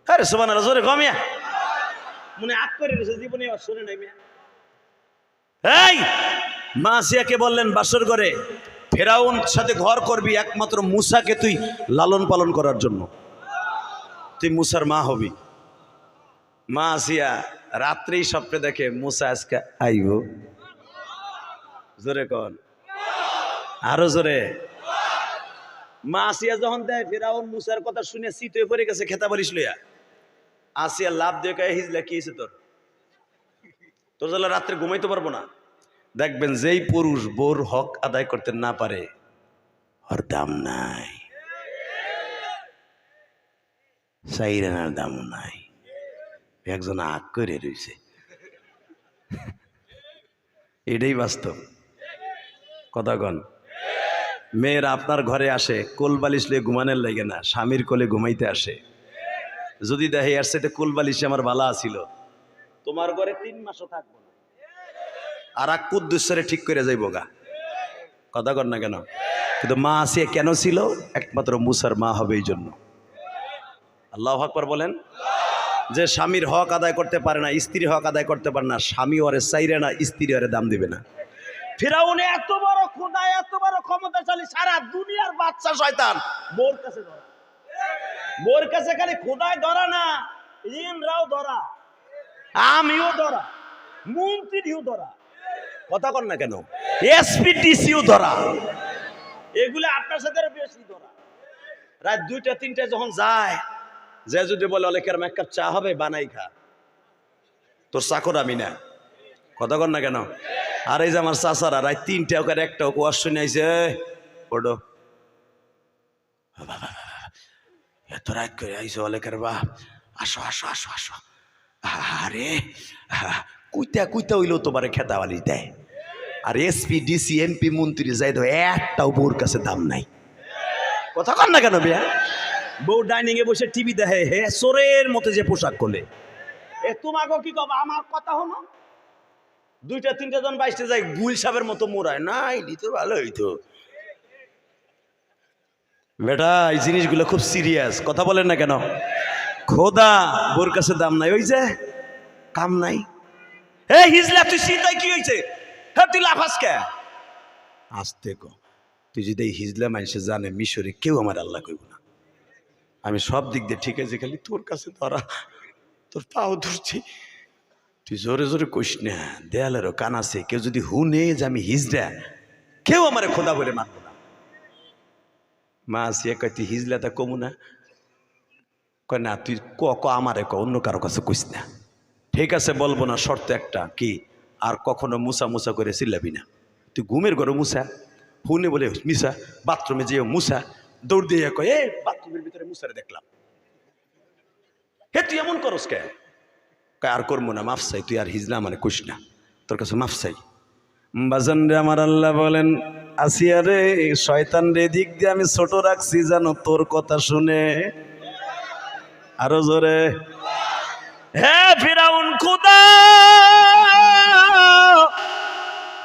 আরে সুবহানাল্লাহ, জোরে কমিয়া মনে আগ করে রেখেছে, জীবনে আর শুনে নাই মিয়া। এই মা আসিয়াকে বললেন বাসর ঘরে ফেরাউন সাথে ঘর করবি একমাত্র মুসাকে তুই লালন পালন করার জন্য, তুই মুসার মা হবি। মা আসিয়া রাত্রেই স্বপ্নে দেখে মুসা আজকে আইব। জোরে কন, আরো জোরে। মা আসিয়া যখন দেয় ফেরাউন মুসার কথা শুনে চিত হয়ে পড়ে গেছে খেতা বালিশ লইয়া। আসিয়া লাভ দিয়ে কয়ে, হিজলা কি হয়েছে তোর? তোর জ্বালা রাত্রে ঘুমাইতে পারবো না। দেখবেন যেই পুরুষ বোর হক আদায় করতে না পারে ওর দাম নাই, সাইরেনার দাম নাই। একজন আগ করে রয়েছে, এটাই বাস্তব কথা কন। মেয়েরা আপনার ঘরে আসে কোল বালিশ লিয়ে ঘুমানোর লাগে না, স্বামীর কোলে ঘুমাইতে আসে। যদি দেখে এর সাথে কোল বালিশে আমার ভালো আছিল, তোমার ঘরে 3 মাসও থাকবো না, আর এক কুদ্দুসরে ঠিক করে যাইব গা। কথা কর না কেন? কিন্তু মা আসিয়া কেন ছিল? একমাত্র মুসার মা হবে এই জন্য। আল্লাহু আকবার বলেন। যে স্বামীর হক আদায় করতে পারে না, স্ত্রীর হক আদায় করতে পারে না, স্বামী ওরে চাইরে না, স্ত্রী ওরে দাম দিবে না। ফিরাউনে এত বড় খোদা, এত বড় ক্ষমতাশালী, সারা দুনিয়ার বাদশা শয়তান, বোর কাছে ধরা। বোর কাছে খালি খোদায় ধরা না, ইনরাও ধরা, আমিও ধরা, মন্ত্রীও ধরা। কথা কন না কেন? এসপিডিসিও ধরা। এগুলো আপনার সাথে বেশি ধরা। রাত 2টা 3টা যখন যায়, যে যদি বলে অলেকের এক কাপ চা হবে, বানাই খা, তোর চাকর আমি না। কথা কন না কেন? আর এই যে আমার চাচারা রাত 3টা ওকে একটা ওয়াশ শুনে আইছে, পড়ো এত রাত করে আইসো অলেকের বাপ, আসো আসো আসো আসো। আরে কুইতা কুইতা হইলেও তোমারে খেতাবালি দেয়। আর এসপি ডিসি এমপি মন্ত্রী যাই তো একটাও বউর কাছে দাম নাই। কথা কন না কেন বিয়া? বউ ডাইনিং এ বসে টিভি দেখে, হে চোরের মতো যে পোশাক করলে, এ তোমাকে কি কব? আমার কথা হলো 2টা 3টা জন 22টা যায় গুল সাপের মতো মোড়ায় নাই, নিতে ভালো হইতো। বেটা এই জিনিসগুলো খুব সিরিয়াস, কথা বলেন না কেন? খোদা বোর কাছে দাম নাই, ওই যে কাম নাই। হে হিজলা, তুই চিন্তায় কি হয়েছে? হ্যাঁ তুই লাফাস কে? আসতে কো, তুই যদি এই হিজলা মানুষে জানে মিশরে কেউ আমার আল্লাহ কইব না। আমি সব দিক দিয়ে ঠিক আছে, খালি তোর কাছে ধরা, তোর পাও ধরছি। তুই জোরে জোরে কইস না, দেয়ালেরও কান আছে, কেউ যদি হুনে যে আমি হিজলা, কেউ আমারে খোদা বলে মানব না। মা আসিয়া কয়, তুই হিজলাটা কমু না? কয় না, তুই ক আমারে ক, অন্য কারো কাছে কইস না। ঠিক আছে বলবো না, শর্ত একটা। কি? আর কখনো মুসা মুসা করে চিল্লাবি না। তুই ঘুমের ঘরে মুসা, হুনে বলে মিশা, বাথরুমে যেও মুসা, দৌড় দিয়ে কয়, এ বাথরুমের ভিতরে মুসারে দেখলাম। হে তুই এমন করস কে? কয় আর করবো না, মাফ চাই, তুই আর হিজলা মানে কইস না, তোর কাছে মাফ চাই। বাজান রে আমার আল্লাহ বলেন, আসিয়া রে শয়তান রে দিক দিয়ে আমি ছোট রাখছি জানো তোর কথা শুনে। আরো জোরে। হে ফিরাউন খোদা,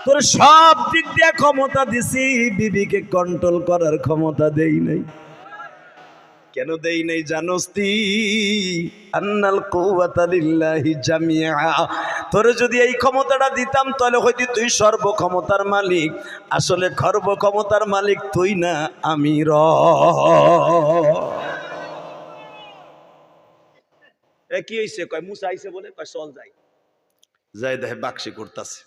তোর সব দিক দিয়ে ক্ষমতা দিছি, বিবিকে কন্ট্রোল করার ক্ষমতা দেই নাই। কেন দেই নাই জানোস? তুই আন্নাল কুওয়াতা লিল্লাহি জামিআ, তোর যদি এই ক্ষমতাটা দিতাম তাহলে হয়তো তুই সর্বক্ষমতার মালিক। আসলে সর্বক্ষমতার মালিক তুই না, আমি র। এ কি হইছে? কয় মুসা আইছে বলে, কয় চল যাই। যাই দেখে বাক্সে করতেছে।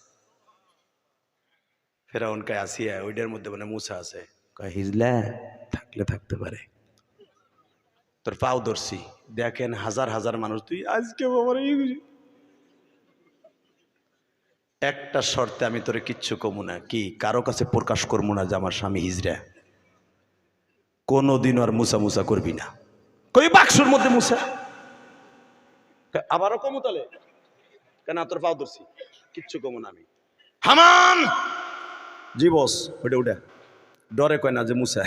ফেরাউন কয় আসিয়া ওইটার মধ্যে মানে মুসা আছে। কয় হিজলা থাকলে থাকতে পারে, তোর পাও ধরছি, দেখেন হাজার হাজার মানুষ, তুই আজকে আমার একটা শর্তে আমি তোরে কিচ্ছু কমু না, কি কারো কাছে প্রকাশ করবো না যে আমার স্বামী হিজড়া, কোনোদিন আর মুসা মুসা করবি না। কই বাক্সর মধ্যে মুসা, আবারও কমু তাহলে কেন, তোর পাও ধরছি, কিচ্ছু কমু না আমি। হামান জি বস, ওটা উঠা, ডরে কয় না যে মুসা,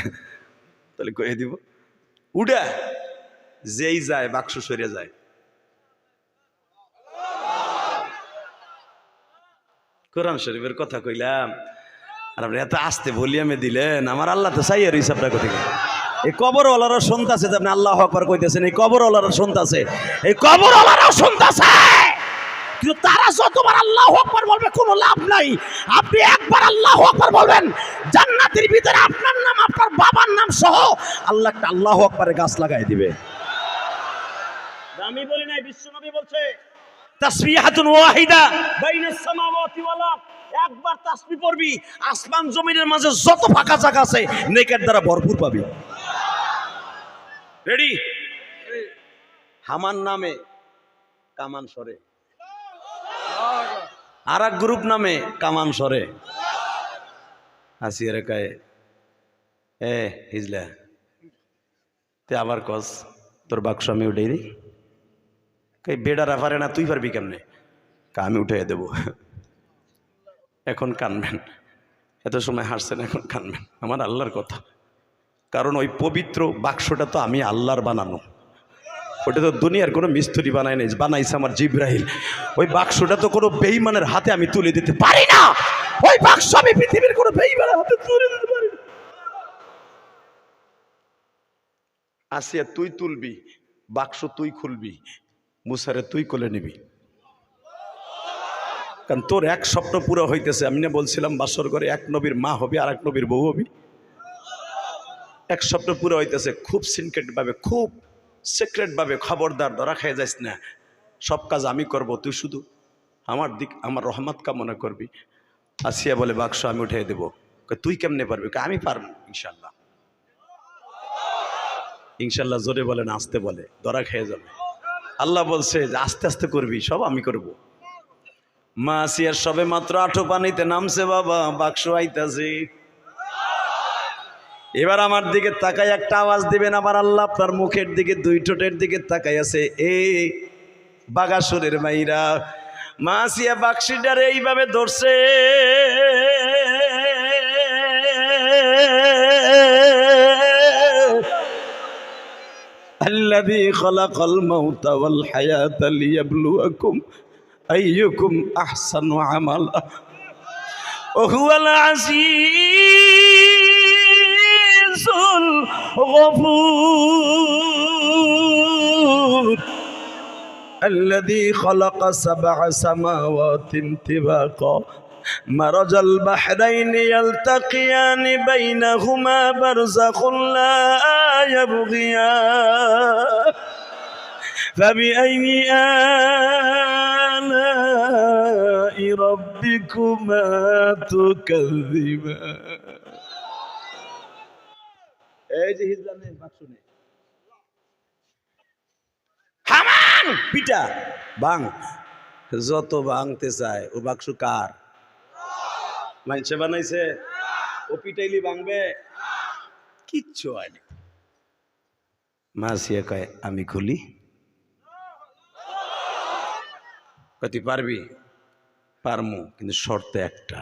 তাহলে কয়ে দিব উঠা, যেই যায় বাক্স সরে যায়। কোরআন শরীফের কথা কইলাম আর আপনি এত আস্তে ভলিউমে দিলেন, আমার আল্লাহ তো চাই আর হিসাবটা কোথায়। এই কবরওয়ালারও শুনতাছে, আপনি আল্লাহু আকবার কইতেছেন, এই কবরওয়ালারও শুনতাছে, এই কবরওয়ালারও শুনতাছে, কিন্তু তারা যতবার আল্লাহু আকবার বলবে কোনো লাভ নাই। আপনি একবার আল্লাহু আকবার বলবেন, জান্নাতের ভিতরে আপনার নাম আপনার বাবার নাম সহ আল্লাহ একটা আল্লাহু আকবারের গাছ লাগাই দিবে। আমি বলি নাই, বিশ্বনবী বলছে তাসবিহাতুন ওয়াহিদা বাইনাস সামাওয়াতি ওয়াল আরদ, একবার তাসবিহ পড়বি আসমান জমিনের মাঝে যত ফাঁকা জায়গা আছে নেকের দ্বারা ভরপুর পাবি। রেডি? হামান নামে কামান সরে, আর এক গ্রুপ নামে কামান সরে। আসিয়ারে কয় এ হিজলা, তে আবার কস তোর বাক্স আমি উঠেই রে, কই বেডারা পারে না, তুই পারবি কেমনে? আমি উঠে দেব। এখন কানবেন, এত সময় হাসছেন, এখন কানবেন, আমার আল্লাহর কথা। কারণ ওই পবিত্র বাক্সটা তো আমি আল্লাহর বানানো, ওটা তো দুনিয়ার কোনো মিস্ত্রি বানায় নাই, বানাইছে আমার জিব্রাইল। ওই বাক্সটা তো কোনো বেঈমানের হাতে আমি তুলে দিতে পারি না, ওই বাক্স আমি পৃথিবীর কোনো বেঈমানের হাতে তুলে দিতে পারি না। আসিয়া তুই তুলবি, বাক্স তুই খুলবি, মুসারে তুই কোলে নিবি, কারণ তোর এক স্বপ্ন পুরো হইতেছে। আমি না বলছিলাম বাসর করে এক নবীর মা হবি আর এক নবীর বউ হবি, এক স্বপ্ন পুরো হইতেছে। খুব সিক্রেট ভাবে, খুব সিক্রেট ভাবে, খবরদার ধরা খেয়ে যাইস না, সব কাজ আমি করব, তুই শুধু আমার দিক আমার রহমত কামনা করবি। আসিয়া বলে বাক্স আমি উঠিয়ে দেবো। তুই কেমনে পারবি? আমি পারবো ইনশাল্লাহ। ইনশাল্লাহ জোরে বলে না আস্তে বলে, ধরা খেয়ে যাবে। আল্লাহ বলছে যে আস্তে আস্তে করবি, সব আমি করব। মা আসিয়ার সবে মাত্র আঠো পানিতে নামছে, বাবা বাক্স আইতাছে। এবার আমার দিকে তাকাই একটা আওয়াজ দিবেন, আবার আল্লাহ আপনার মুখের দিকে দুই ঠোঁটের দিকে তাকাই আছে। এ বাগাসুরের মাইরা, মা আসিয়া বাক্সিটারে এইভাবে ধরছে, আল্লাযী খালাকাল মাউতা ওয়াল হায়াতা লিয়াবলুয়াকুম আইয়ুকুম আহসানু আমালা ওয়া হুয়াল আজিজুল গফুর الذي خلق سبع سماوات طباقا مرج البحرين يلتقيان بينهما برزخ لا يبغيان فبأي آلاء ربكما تكذبان এই যে হিজলানের বাক্স নেই, হামান পিটা বাং, যত ভাঙতে চায় ও বাক্স কার? মানুষে বানাইছে, ও পিটাইলি ভাঙবে? কিচ্ছু হয়নি। মাসিয়া কয় আমি খুলি, তুই পারবি? পারমু, কিন্তু শর্ত একটা,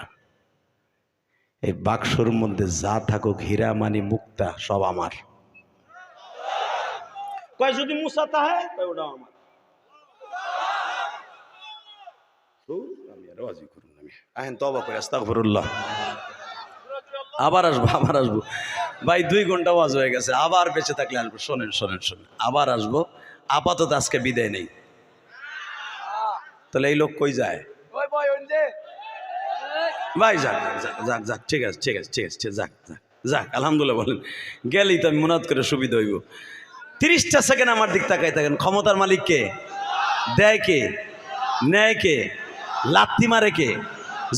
এই বাক্সর মধ্যে যা থাকুক হীরা মানি মুক্তা সব আমার। কয় যদি মুসা তাহে ওটাও আমার। আবার আসবো, আবার আসবো ভাই, 2 ঘন্টা ওয়াজ হয়ে গেছে, আবার বেঁচে থাকলে আসবো। শোনেন শোনেন শোনেন, আবার আসবো, আপাতত আজকে বিদায় নেই। তাহলে এই লোক কই যায় ভাই? যাক যাক যাক যাক, ঠিক আছে ঠিক আছে ঠিক আছে, যাক যাক যাক, আলহামদুলিল্লাহ বলেন। গেলেই তো আমি মুনাত করে সুবিধা হইব। 30টা সেকেন্ড আমার দিক তাকাই থাকেন। ক্ষমতার মালিক কে? দেয় কে? নেয় কে? লাত্তি মারে কে?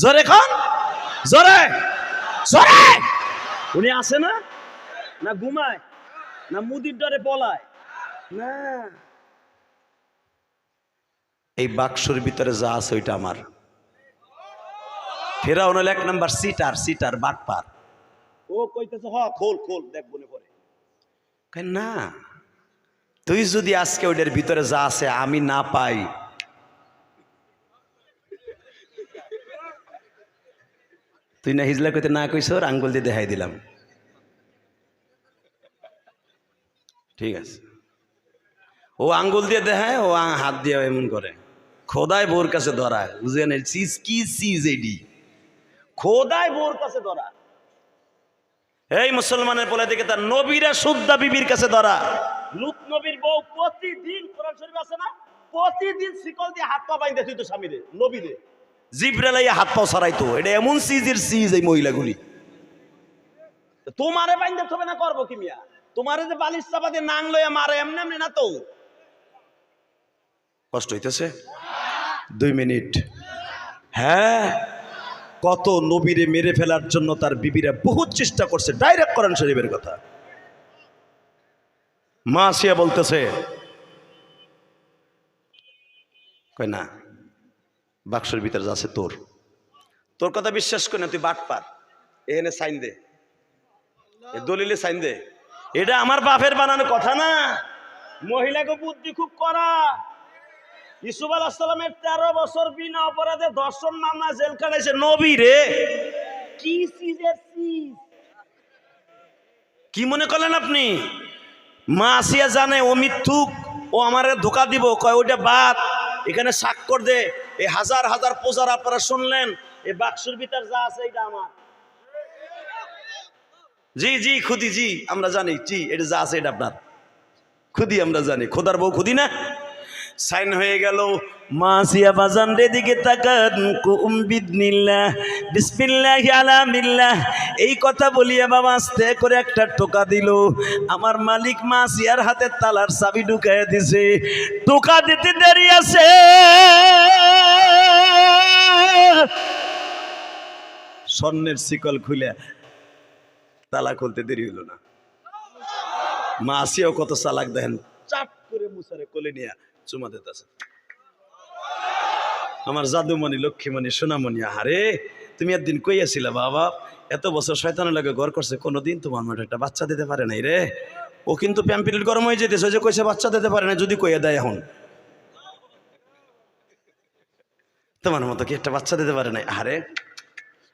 জোরে খান, জোরে জোরে। উনি আসে না, না ঘুমায়, না মুদির ডরে পলায়? না, এই বাক্সর ভিতরে যা আছে ওইটা আমার। ফেরাউন হলো 1 নাম্বার সিটার বাটপার। ও কইতেছে হ খোল খোল দেখ বলে পরে। না, তুই যদি আজকে ওইটার ভিতরে যা আছে আমি না পাই, তুই না হিজলা কইতে না কইছ, আঙ্গুল দিয়ে দেখাই দিলাম। ঠিক আছে, ও আঙ্গুল দিয়ে দেখায়, ও হাত দিয়ে এমন করে। খোদায় বোর কাছে ধরায়, বুঝে নেই চিজ কি চিজ এডি, খোদায় বোর কাছে ধরা। এই মুসলমানের বলে দেখে তার নবীরা সুদ্দা বিবির কাছে ধরা। লুত নবীর বউ প্রতিদিন কোরআন শরীফ আছে না, প্রতিদিন শিকল দিয়ে হাত পা বাইন্ধে দিত স্বামীরে, নবীরে জিব্রাইল আইয়া হাত পা সরাইতো। এটা এমন সিজের সিজ এই মহিলাগুলি। তোমারে বাইন্ধে হবে না, করবো কি মিয়া? তোমারে যে বালিশ চাপা দিয়ে নাং লইয়া মারে এমনি এমনি না তো। কষ্ট হইতেছে 2 মিনিট। হ্যাঁ, কত নবীরে মেরে ফেলার জন্য তার বিবিরা বহুত চেষ্টা করছে। ডাইরেক্ট কোরআন শরীফের কথা। মা আসিয়া বলতেছে কই না, বাক্সের ভিতরে আছে তোর কথা বিশ্বাস করি না, তুই বাটপার। এখানে সাইন দে, দলিলে সাইন দে। এটা আমার বাপের বানানো কথা না। মহিলাকে বুদ্ধি খুব করা। ইউসুফ আলাইহিস সালামের 13 বছর বিনা অপরাধে ধর্ষণ মামলা জেল কাটাইছে নবী রে। কি সিজের সিজ, কি মনে করলেন আপনি? মা আসিয়া জানে ও মিথ্যুক, ও আমারে ধোকা দিব। কয় ওইটা বাদ, এখানে স্বাক্ষর দে। এই হাজার হাজার প্রচার আপনারা শুনলেন, এই বাক্সের ভিতর যা আছে এটা আমার। জি জি খুদি, জি আমরা জানি, জি এটা যা আছে এটা আপনার। খুদি আমরা জানি, খোদার বউ খুদি না। সাইন হয়ে গেল। মাসিয়া বাজান রে দিকে তাকান, কুম বিদনিল্লাহ বিসমিল্লাহি আলা মিল্লাহ, এই কথা বলিয়া বাবা আস্তে করে একটা টোকা দিল। আমার মালিক মাসিয়ার হাতে তালার চাবি ঢুকাইয়া দিছে। টোকা দিতে দেরি আছে, স্বর্ণের শিকল খুলে তালা খুলতে দেরি হইল না। মাসিয়াও কত চালাক দেখেন, চাট করে মুসারে কোলে নিয়ে চুমা দিতেছে। আমার জাদুমণি, লক্ষ্মীমণি, সোনামণি, আরে তুমি একদিন কইয়াছিলা বাবা এত বছর শয়তানের লাগে ঘর করছে, কোনোদিন তোমার মতো একটা বাচ্চা দিতে পারে নাই রে। ও কিন্তু প্যাম্পিলেট গরম হয়ে যেতেছে, যে কইছে বাচ্চা দিতে পারে না, যদি কইয়া দেয় এখন তোমার মতো কি একটা বাচ্চা দিতে পারে নাই। আরে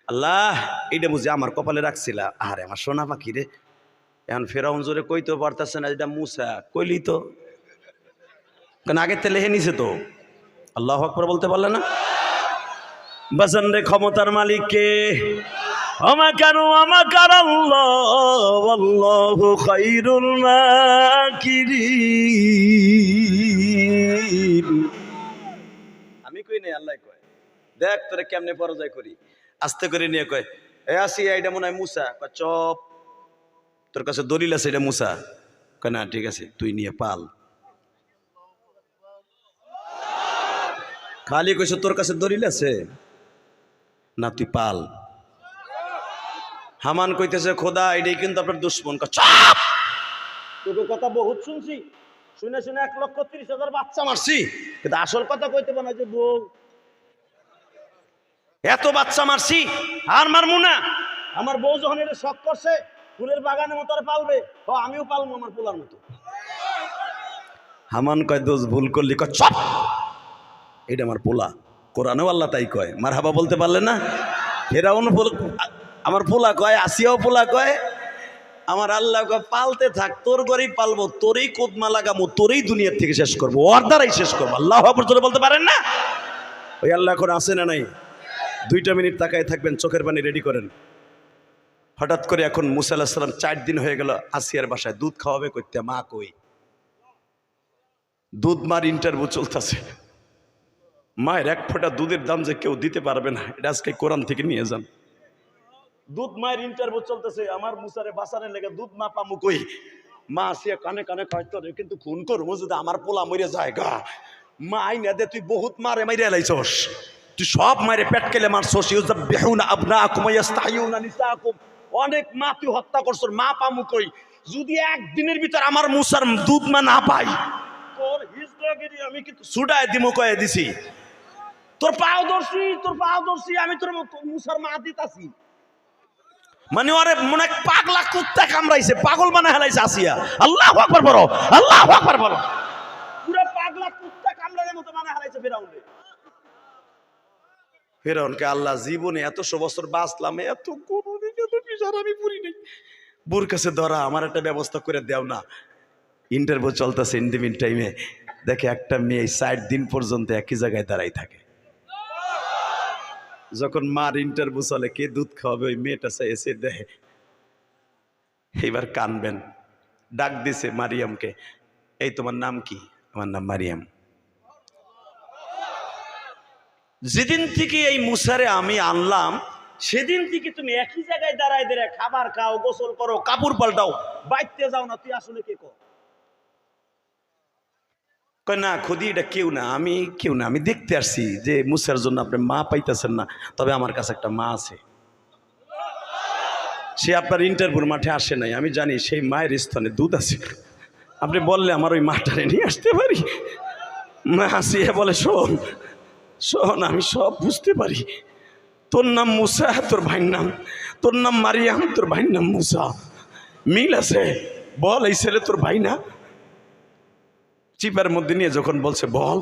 আল্লাহ, এইটা বুঝি আমার কপালে রাখছিলা। আরে আমার সোনা পাখি রে, এখন ফেরাউন জোরে কইতেও পারতেছে না, যেটা মুসা কইলি তো, কারণ আগের তে লেহে নিছে তো। আল্লাহু আকবার বলতে পারলে না? বাজান রে, ক্ষমতার মালিক কে? আমাকারু আমাকার আল্লাহ আল্লাহু খায়রুল মাকিরিন। আমি কই নাই, আল্লাহ কয়। দেখ তোরে কেমনে পরাজয় করি। আস্তে করে নিয়ে কয়, এ আসি এইটা মনে হয় মুসা। কয় চপ, তোর কাছে দলিল আছে এটা মুসা? কয় না, ঠিক আছে তুই নিয়ে পাল। খালি কইছো তোর কাছে দলিল আছে না, তুই পাল। হামান কইতেছে খোদা এটাই কিন্তু আপনার দুশ্মন। তোকে কথা বহুত শুনছি, শুনে শুনে 1,30,000 বাচ্চা মারছি, কিন্তু আসল কথা কইতে পারে না যে বউ এত বাচ্চা মারছি আর মারমু না। আমার বউ যখন এটা শখ করছে ফুলের বাগানের মতো আর পালবে, আমিও পালবো আমার পোলার মতো। হামান কয় দোষ ভুল করলি। কয় চপ, এটা আমার পোলা। কোরআনেও আল্লাহ তাই কয়, মারহাবা বলতে পারলে না? ফেরাউন আমার পোলা কয়, আসিয়াও পোলা কয়। আমার আল্লাহ কয় পালতে থাক, তোর ঘরেই পালবো, তোরই কোদমা লাগামো, তোরই দুনিয়ার থেকে শেষ করবো, ওর দ্বারাই শেষ করবো। আল্লাহ আকবার বলতে পারেন না? ওই আল্লাহ এখন আসে না নাই? 2 মিনিট তাকায় থাকবেন, চোখের পানি রেডি করেন। হঠাৎ করে এখন মুসা আলাইহিস সালাম 4 দিন হয়ে গেল আসিয়ার বাসায়, দুধ খাওয়াবে কইতে, মা কই? দুধ মার ইন্টারভিউ চলতেছে। মায়ের 1 ফোঁটা দুধের দাম যে কেউ দিতে পারবে না, এটা আজকে কোরআন থেকে নিয়ে যান। দুধ মায়ের ইন্টারভিউ চলতেছে, আমার মুসারে বাসানের লেগে দুধ মা পামু কই? মা আসিয়া কানে কানে কয়তো, কিন্তু খুন করবো যদি আমার পোলা মরে যায় গা। মা আইনা দে, তুই বহুত মারে মাইরে লাইছস, তুই সব মারে পেট কেলে মারছস। ইউযাবিহুনা আবনাআকুম ওয়া ইস্তাহয়ুনা নিসাআকুম, অনেক মা তুই হত্যা করছস, মা পামু কই? যদি একদিনের ভিতর আমার মুসার দুধ মা না পাই, তোর হিজড়াগিরি আমি কিন্তু ছুটায় দিমো কয়ে দিছি। তোর পাও দর্শি আমি তোর মুসার মা দিতাছি। মানে ওরে মনে পাগলা কুত্তা কামড়াইছে, পাগল মানে হেলাইছে আসিয়া। আল্লাহু আকবার বলো, আল্লাহু আকবার বলো। পুরো পাগলা কুত্তা কামড়ানোর মতো মানে হেলাইছে ফেরাউনকে। ফেরাউনকে আল্লাহ জীবনে এত বছর বাঁচলাম, এত কোনদিন এত বিচার আমি পুরি নাই। বুর কাছে ধরা, আমার একটা ব্যবস্থা করে দেও না। ইন্টারভিউ চলতেছে, ইন দি মিন টাইমে দেখে একটা মেয়ে 60 দিন পর্যন্ত একই জায়গায় দাঁড়াই থাকে। যখন মার ইন্টারভিউ চলে কে দুধ খাওয়াবে, ওই মেয়েটা এসে দেয়, এবার কানবেন। ডাক দিছে মারিয়ামকে, এই তোমার নাম কি? আমার নাম মারিয়াম। যেদিন থেকে এই মুসারে আমি আনলাম সেদিন থেকে তুমি একই জায়গায় দাঁড়ায় দাঁড়ায় খাবার খাও, গোসল করো, কাপড় পাল্টাও, বাইতে যাও না। তুই আসলে কে? কয় না খুদি, এটা কেউ না, আমি কেউ না, আমি দেখতে আসছি যে মুসার জন্য আপনি মা পাইতেছেন না, তবে আমার কাছে একটা মা আছে। সে আপনার ইন্টারভিউর মাঠে আসে নাই, আমি জানি সেই মায়ের স্তনে দুধ আছে। আপনি বললে আমার ওই মাটারে নিয়ে আসতে পারি। মা আসিয়া বলে, শোন শোন, আমি সব বুঝতে পারি। তোর নাম মুসা, তোর ভাইয়ের নাম, তোর নাম মারিয়াম, তোর ভাইয়ের নাম মুসা, মিল আছে। বল এই ছেলে তোর ভাই না? চিপার মধ্যে নিয়ে যখন বলছে বল,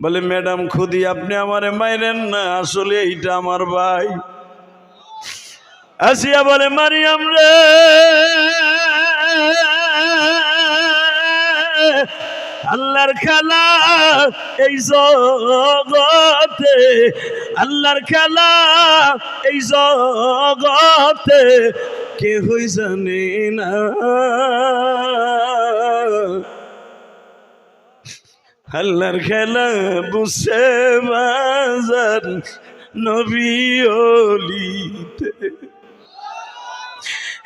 বলে ম্যাডাম খুদি আপনি আমারে মাইরেন না, আসলে এইটা আমার ভাই। আসিয়া বলে, মারিয়াম রে, আল্লাহর খেলা এই জগতে, আল্লাহর খেলা এই জগতে কেহই জানে না। আল্লাহর খেলা বুঝে বাজার নবী ওলিতে।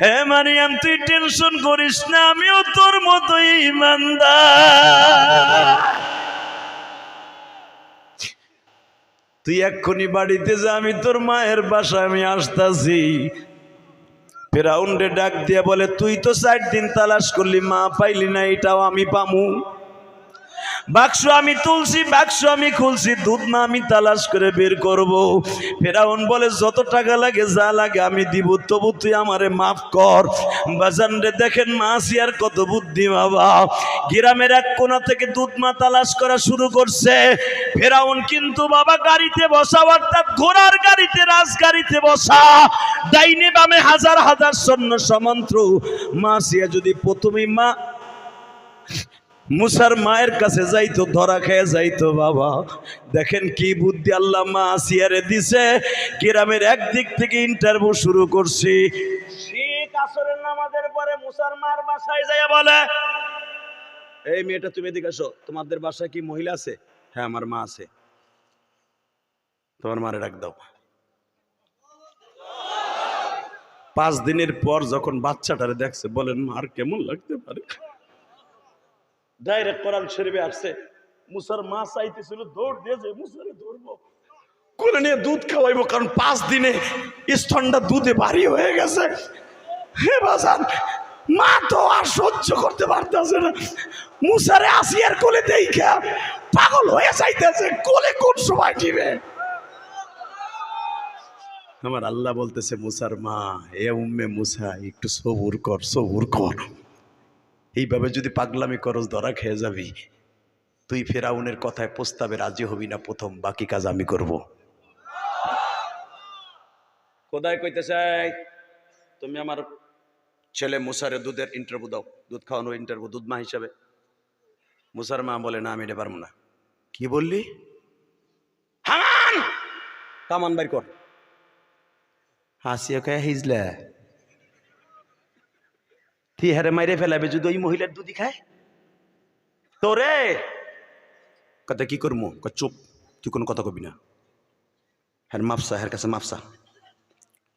হে মারিয়াম তুই টেনশন করিস না, আমিও তোর মতোই ইমানদার। তুই এক্ষুনি বাড়িতে যা, আমি তোর মায়ের বাসায় আমি আসতাছি। ফেরাউন রে ডাক দিয়া বলে, তুই তো 60 দিন তালাশ করলি, মা পাইলি না, এটাও আমি পামু। বাক্স আমি তুলছি, বাক্স আমি খুলছি, দুধ মা আমি তালাশ করে বের করব। ফেরাউন বলে, যত টাকা লাগে যা লাগে আমি দিব, তবু তুই আমারে মাফ কর। বাজান রে দেখেন মা আসিয়ার কত বুদ্ধি বাবা। গ্রামের এক কোণা থেকে দুধ মা তালাশ করা শুরু করছে। ফেরাউন কিন্তু বাবা গাড়িতে বসা, অর্থাৎ ঘোড়ার গাড়িতে, রাজগাড়িতে বসা, ডাইনে বামে হাজার হাজার সৈন্য সামন্ত। মা আসিয়া যদি প্রথমেই মা মুসার মায়ের কাছে যাইতো, ধরা খেয়ে যাইতো বাবা। দেখেন কি বুদ্ধি আল্লাহ মা আসিয়ারে দিছে। গ্রামের একদিক থেকে ইন্টারভিউ শুরু করছি। ঠিক আসরের নামাজের পরে মুসার মার বাসায় যাইয়া বলে, এই মেয়েটা তুমি এদিকে আসো, তোমাদের বাসায় কি মহিলা আছে? হ্যাঁ আমার মা আছে। তোমার মারে ডাক দাও। 5 দিনের পর যখন বাচ্চাটারে দেখছে, বলেন মার কেমন লাগতে পারে? ডাইরেক্ট কোরআন শরীফে আসছে, মুসার মা চাইতেছিল দৌড় দিয়ে যে মুসারে ধরবো, কোলে নিয়ে দুধ খাওয়াইবো, কারণ 5 দিনে স্তনটা দুধে ভারী হয়ে গেছে। হে বাজান, মা তো আর সহ্য করতে পারতেছে না, মুসারে আসিয়ার কোলে দেখা পাগল হয়ে যাইতেছে, কোলে কোন সময় দিবে। আমার আল্লাহ বলতেছে, মুসার মা, এ উম্মে মুসা, একটু সবুর কর, সবুর কর। এইভাবে যদি পাগলামি করস ধরা খেয়ে যাবি। তুই ফেরাউনের কথায় প্রস্তাবে রাজি হবি না প্রথম, বাকি কাজ আমি করব। কোথায় কইতেছে, তুমি আমার ছেলে মুসারে দুধের ইন্টারভিউ দাও, দুধ খাওয়ানোর ইন্টারভিউ, দুধ মা হিসাবে। মুসার মা বলে, না আমি এটা পারবো না। কি বললি? হামান কামান বাইর কর। হাসিয়া কয়ে হিজলা তুই হারে মাইরে ফেলাবে যদি ওই মহিলার দুধই খায় তোরে। কথা কি করবো? চুপ, তুই কোনো কথা কবি না। হ্যাঁ মাপসা, হ্যার কাছে মাপসা,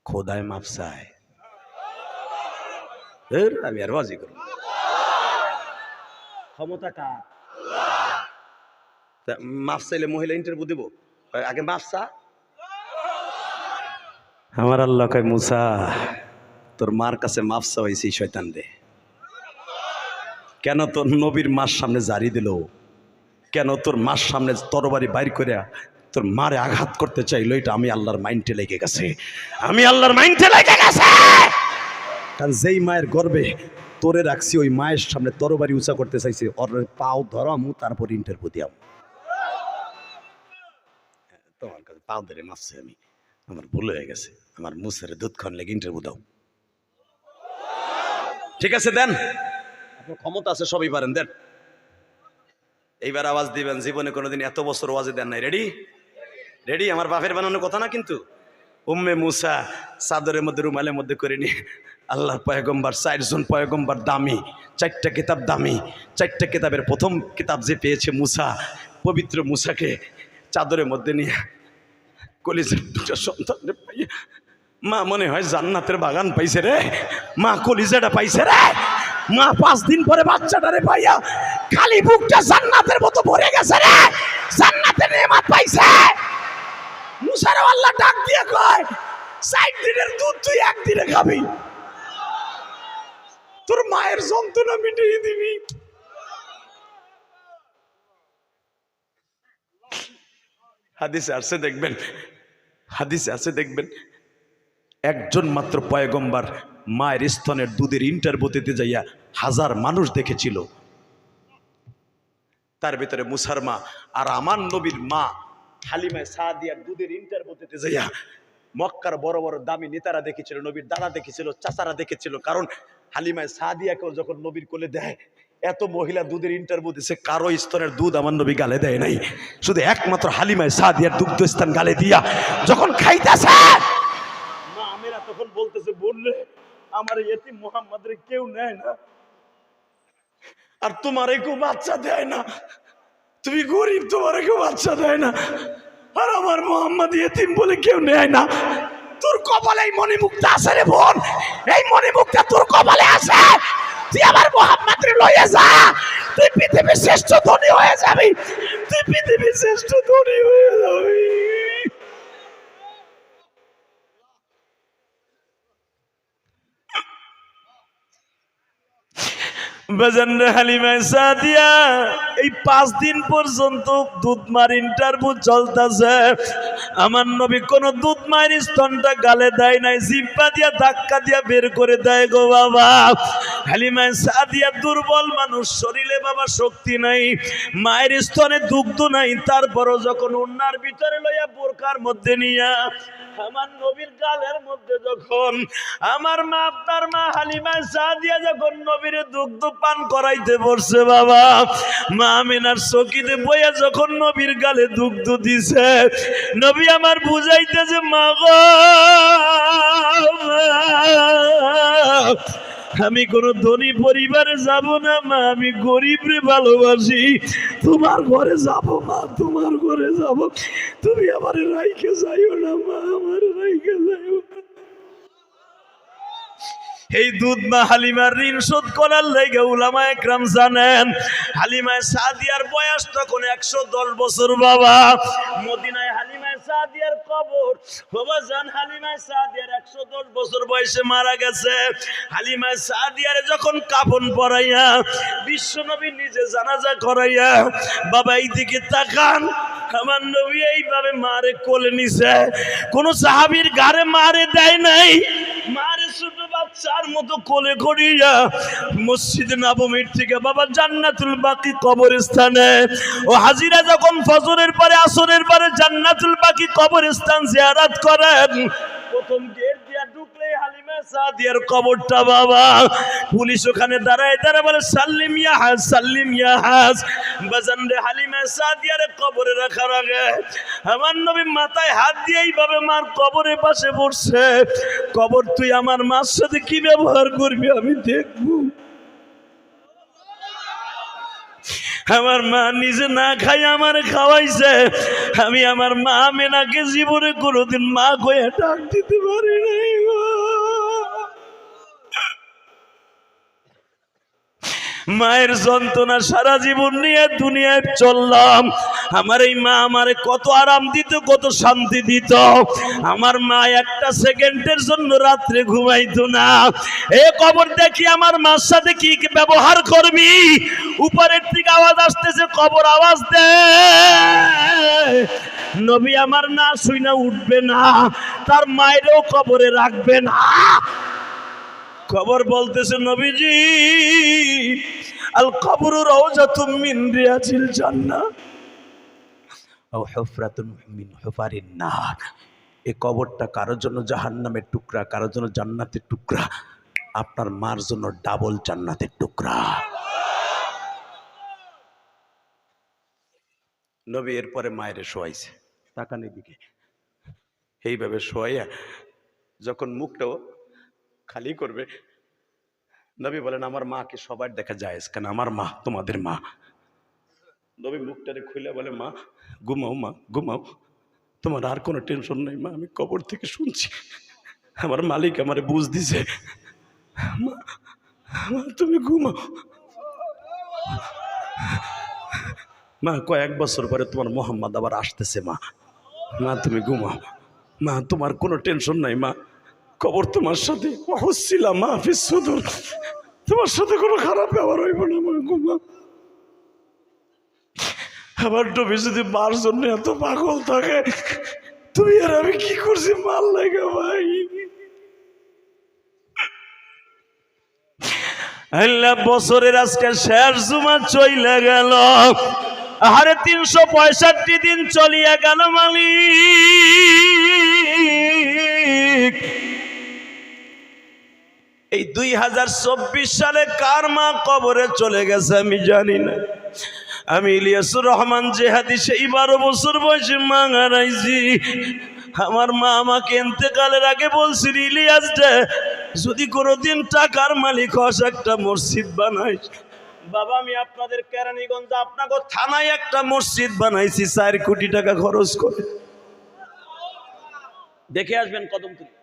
খোদায় মাপসায়। আমি আর বাজি করব, ক্ষমতা কার? মাপ চাইলে মহিলা ইন্টারভিউ দিব, আগে মাপসা। আমার আল্লাহ কয়, মুসা তোর মার কাছে মাপসা হয়েছে শয়তান রে। কেন তোর নবীর মার সামনে জারি দিল? কেন তোর মার সামনে তরবারি বাইর করে তোর মারে আঘাত করতে চাইলো? এটা আমি আল্লাহর মাইন্ডে লেগে গেছে, আমি আল্লাহর মাইন্ডে লেগে গেছে। কারণ যেই মায়ের গর্বে তোরে রাখছি ওই মায়ের সামনে তরবারি উঁচা করতে চাইছে, ওর পাও ধরামু, তারপর ইন্টারভিউ দিয়াম। তোমার কাছে পাও ধরে মারছি আমি, আমার ভুল হয়ে গেছে, আমার মুসের দুধ খান লেগে ইন্টারভিউ দাও। ঠিক আছে দেন, আপনার ক্ষমতা আছে, সবই পারেন, দেন। এইবার আওয়াজ দিবেন, জীবনে কোনোদিন এত বছর ওয়াজে দেন নাই। রেডি? রেডি? আমার বাপের বানানো কথা না কিন্তু। উম্মে মুসা চাদরের মধ্যে রুমালের মধ্যে করে নিয়ে আল্লাহর পয়গম্বর, 4 জন পয়গম্বর দামি, 4টা কিতাব দামি, 4টা কিতাবের প্রথম কিতাব যে পেয়েছে মুসা, পবিত্র মুসাকে চাদরের মধ্যে নিয়ে কলিজার দুটো সন্তানের পাইয়ে মা মনে হয় জান্নাতের বাগান পাইছে রে, মা কলিজাটা পাইছে রে, মা 5 দিন পরে বাচ্চাটারে পাইয়া খালি বুকটা জান্নাতের মতো ভরে গেছে রে, জান্নাতের নেয়ামত পাইছে। মুসারে আল্লাহ ডাক দিয়ে কয়, 60 দিনের দুধ তুই একদিনে খাবি, তোর মায়ের যন্ত্রণা মিটিয়ে দিবি। হাদিসে আছে দেখবেন, হাদিসে আছে দেখবেন, একজন মাত্র পয়গম্বর মায়ের স্তনের দুধের ইন্টারভিউ দিতে যাইয়া 1000 মানুষ দেখেছিল। তার ভিতরে মুসার মা আর আমার নবীর মা হালিমা সাদিয়ার দুধের ইন্টারভিউ দিতে যাইয়া মক্কার বড় বড় দামি নেতারা দেখেছিল, নবীর দাদা দেখেছিল, চাচারা দেখেছিল। কারণ হালিমা সাদিয়াকেও যখন নবীর কোলে দেয়, এত মহিলা দুধের ইন্টারভিউ দিচ্ছে, কারো স্তনের দুধ আমার নবী গালে দেয় নাই, শুধু একমাত্র হালিমা সাদিয়ার দুগ্ধ স্থান গালে দিয়া যখন খাইতেছে, মা আমেরা তখন বলতেছে, বললে আমার এতিম মুহাম্মদের কেউ নেয় না, আর তোমারে কেউ বাচ্চা দেয় না, তুমি গরিব, তোমারে কেউ বাচ্চা দেয় না, আর আমার মুহাম্মদ এতিম বলে কেউ নেয় না। তোর কপালে এই মণিমুক্তা আছে রে বোন, এই মণিমুক্তা তোর কপালে আছে, তুই আমার মুহাম্মদরে লইয়া যা, তুই পৃথিবীর শ্রেষ্ঠ ধনী হয়ে যাবি, তুই পৃথিবীর শ্রেষ্ঠ ধনী হয়ে যাবি। বাজানরে হালিমা সাদিয়া এই 5 দিন পর্যন্ত দুধ মার ইন্টারভিউ চলতেছে, আমার নবী কোন দুধ মায়ের স্তনটা গালে দেয় নাই, জিব্বা দিয়া ধাক্কা দিয়া বের করে দেয় গো বাবা। হালিমা সাদিয়া দুর্বল মানুষ, শরীরে বাবা শক্তি নাই, মায়ের স্তনে দুগ্ধ নাই, তারপরও যখন উন্নার ভিতরে লইয়া বোরকার মধ্যে নিয়া আমার নবীর গালের মধ্যে যখন আমার মা, আপনার মা হালিমা সাদিয়া যখন নবীর দুগ্ধ পান করাইতে বসছে বাবা, মা আমিনার চকিতে বইয়া যখন নবীর গালে দুগ্ধ দিছে, নবী আমার বুঝাইতেছে, মা গো আমি কোন ধনী পরিবারে যাব না মা, আমি গরিব রে ভালোবাসি, তোমার ঘরে যাব মা, তোমার ঘরে যাব, তুমি আমার রাইখে যাইও না মা, আমার রাইখে যাইও না। এই দুধ মা হালিমার ঋণ শোধ করার লেগে উলামা একরাম জানেন, হালিমা সাদিয়ার বয়স তখন 110 বছর বাবা। মদিনায় হালিমা সাদিয়ার কবর, বাবা জান হালিমা সাদিয়ার 110 বছর বয়সে মারা গেছে। হালিমা সাদিয়ার যখন কাফন পরাইয়া বিশ্বনবী নিজে জানাজা করাইয়া, বাবা এই দিকে তাকান, আমার নবী এইভাবে মারে কোলে নিছে, কোন সাহাবীর গারে মারে দেয় নাই, মারে ছোট বাচ্চার মতো কোলে করিয়া মসজিদে নববীর থেকে বাবা জান্নাতুল বাকি কবরস্থানে ও হাজিরা যখন ফজরের পরে আসরের পরে জান্নাতুল বাকি কবরস্থান জিয়ারত করেন, প্রথম গেট দিয়া ঢুকলে হালিমা সাদিয়ার কবরটা বাবা, পুলিশ ওখানে দাঁড়ায় দাঁড়ায় বলে, সাল্লিম ইয়া হাজ, সাল্লিম ইয়া হাজ। বাজান রে হালিমা সাদিয়ার কবরে রাখার আগে আমার নবী মাথায় হাত দিয়ে এইভাবে মার কবরের পাশে বসছে, কবর তুই আমার মার সাথে কি ব্যবহার করবি আমি দেখবো। আমার মা নিজে না খাই আমার খাওয়াইছে, আমি আমার মা মেনাকে জীবনে কোনোদিন মা কইয়া ডাক দিতে পারি নাই। মায়ের যন্ত্রণা সারা জীবন নিয়ে দুনিয়ায় চললাম। আমার এই মা আমারে কত আরাম দিত, কত শান্তি দিত। আমার মা একটা সেকেন্ডের জন্য রাত্রে ঘুমাইতো না। এ কবর দেখি আমার মার সাথে কি কি ব্যবহার করবি। উপরের থেকে আওয়াজ আসতেছে, কবর আওয়াজ দে। নবী আমার না শুইনা উঠবে না, তার মায়েরও কবরে রাখবে না। খবর বলতেছে, নবীজি আল কবরু রাউজাতুম মিন রিয়াজিল জান্নাহ আও হুফরাতুন মিন হুফারিন নার। এই কবরটা কারোর জন্য জাহান্নামের টুকরা, কারোর জন্য জান্নাতের টুকরা। আপনার মার জন্য ডাবল জান্নাতের টুকরা। নবী এরপরে মায়ের শোয়াইছে, তাকান এদিকে, এইভাবে শোয়াইয়া যখন মুখটাও খালি করবে, নবী বলেন আমার মাকে সবার দেখা যায়, কেন আমার মা তোমাদের মা। নবী মুখটারে খুলে বলে, মা ঘুমাও, মা ঘুমাও, তোমার আর কোনো টেনশন নেই মা, আমি কবর থেকে শুনছি, আমার মালিক আমারে বুঝ দিছে, মা তুমি ঘুমাও। মা কয়েক বছর পরে তোমার মোহাম্মদ আবার আসতেছে, মা মা তুমি ঘুমাও, মা তোমার কোনো টেনশন নাই, মা কবর তোমার সাথে হচ্ছিলাম, মা হাফিজ সুদূর, তোমার সাথে কোনো খারাপ ব্যবহার হইব না, মা ঘুমাও। আমার নবী যদি মার জন্য এত পাগল থাকে, তুমি আর আমি কি করছি মার লাগা ভাই। আল্লাহ বছরের আজকে শেষ জুমা চইলা গেল, আরে 365 দিন চলিয়া গেল মালিক। এই 2024 সালে কার মা কবরে চলে গেছে আমি জানি না। আমি ইলিয়াসুর রহমান জেহাদি সেই 12 বছর বয়সে মা হারাইছি। আমার মা আমাকে ইন্তেকালের আগে বলছিল, ইলিয়াস রে যদি কোনোদিন টাকার মালিক হস একটা মসজিদ বানাইস। বাবা আমি আপনাদের কেরানীগঞ্জ আপনাকে থানায় একটা মসজিদ বানাইছি 4 কোটি টাকা খরচ করে। দেখে আসবেন কদমতলী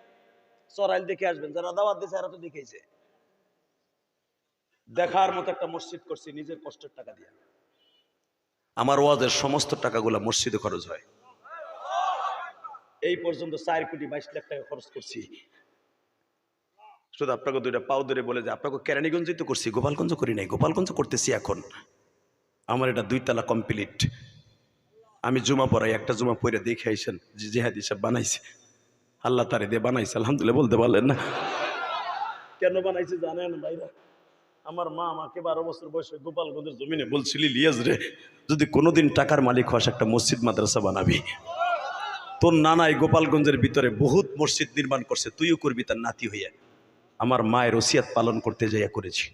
চরাইল, দেখে আসবেন, যারা দাওয়াত দিয়েছে এরা তো দেখেছে। দেখার মতো একটা মসজিদ করছি নিজের কষ্টের টাকা দিয়ে। আমার ওয়াজের সমস্ত টাকাগুলো মসজিদে খরচ হয়। এই পর্যন্ত 4 কোটি 22 লাখ টাকা খরচ করছি। শুধু আপনাকে দুইটা পাও ধরে বলে যে আপনাকে কেরানীগঞ্জই তো করছি, গোপালগঞ্জ করি নাই, গোপালগঞ্জ করতেছি এখন। আমার এটা 2 তলা কমপ্লিট। আমি জুমা পড়াই, একটা জুমা পড়ে দেখে আইসেন যে জেহাদি সাহেব বানাইছে, আল্লাহ তারে দিয়ে বানাইছে, আলহামদুলিল্লাহ বলতে পারলেন না? কেন বানাইছে জানেন ভাইরা? আমার মা আমাকে 12 বছর বয়সে গোপালগঞ্জের জমিনে বলছিল, ইলিয়াস রে যদি কোনোদিন টাকার মালিক হস একটা মসজিদ মাদ্রাসা বানাবি। তোর নানাই গোপালগঞ্জের ভিতরে বহুত মসজিদ নির্মাণ করছে, তুইও করবি তার নাতি হইয়া। আমার মায়ের ওসিয়াত পালন করতে যাইয়া করেছি,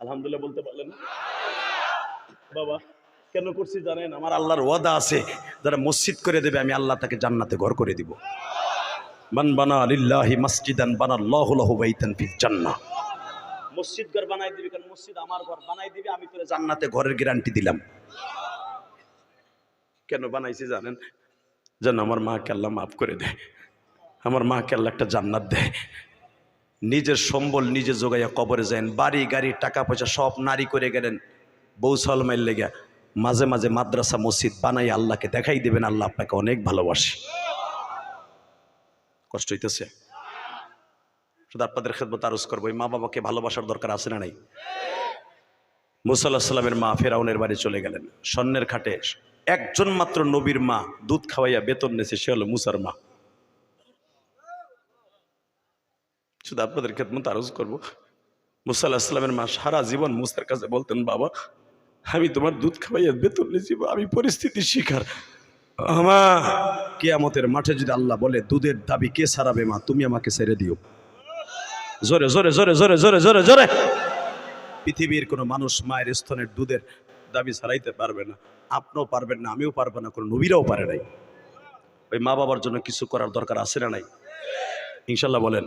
আলহামদুলিল্লাহ বলতে পারলেন না? বাবা কেন করছি জানেন? আমার আল্লাহর ওয়াদা আছে, যারা মসজিদ করে দেবে আমি আল্লাহ তাকে জান্নাতে ঘর করে দিব। মান বানা লিল্লাহি মসজিদান বানাল্লাহু লাহু বাইতান ফিল জান্নাহ। মসজিদ ঘর বানাই দিবি, কারণ মসজিদ আমার ঘর বানাই দিবি, আমি তোরে জান্নাতে ঘরের গ্যারান্টি দিলাম। কেন বানাইছি জানেন? যেন আমার মাকে আল্লাহ মাফ করে দেয়, আমার মাকে আল্লাহ একটা জান্নাত দেয়। নিজের সম্বল নিজে জোগাইয়া কবরে যান, বাড়ি গাড়ি টাকা পয়সা সব নারী করে গেলেন, বউ সালমাইল লেগে মাঝে মাঝে মাদ্রাসা মসজিদ বানাই আল্লাহকে দেখাই দেবেন, আল্লাহ আপনাকে অনেক ভালোবাসে। কষ্ট হইতেছে? শুধু আপনাদের খেদমত আরজ করবো, মা বাবাকে ভালোবাসার দরকার আছে না নাই? মুসা আলাইহিস সালামের মা ফেরাউনের বাড়ি চলে গেলেন, স্বর্ণের খাটে একজন মাত্র নবীর মা দুধ খাওয়াইয়া বেতন নেছে, সে হলো মুসার মা। শুধু আপনাদের খেদমত আরজ করবো, মুসা আলাইহিস সালামের মা সারা জীবন মুসার কাছে বলতেন, বাবা আমি তোমার দুধ খাওয়াইয়া বেতন নিয়েছি, আমি পরিস্থিতির শিকার। মা কিয়ামতের মাঠে যদি আল্লাহ বলে দুধের দাবি কে সারাবে, মা তুমি আমাকে ছেড়ে দিও। জোরে জোরে জোরে জোরে জোরে জোরে জোরে। পৃথিবীর কোনো মানুষ মায়ের স্তনের দুধের দাবি ছাড়াইতে পারবে না, আপনিও পারবেন না, আমিও পারবো না, কোনো নবীরাও পারে নাই। ওই মা বাবার জন্য কিছু করার দরকার আছে না নাই? ইনশাল্লাহ বলেন।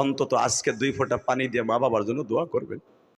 অন্তত আজকে 2 ফোঁটা পানি দিয়ে মা বাবার জন্য দোয়া করবেন।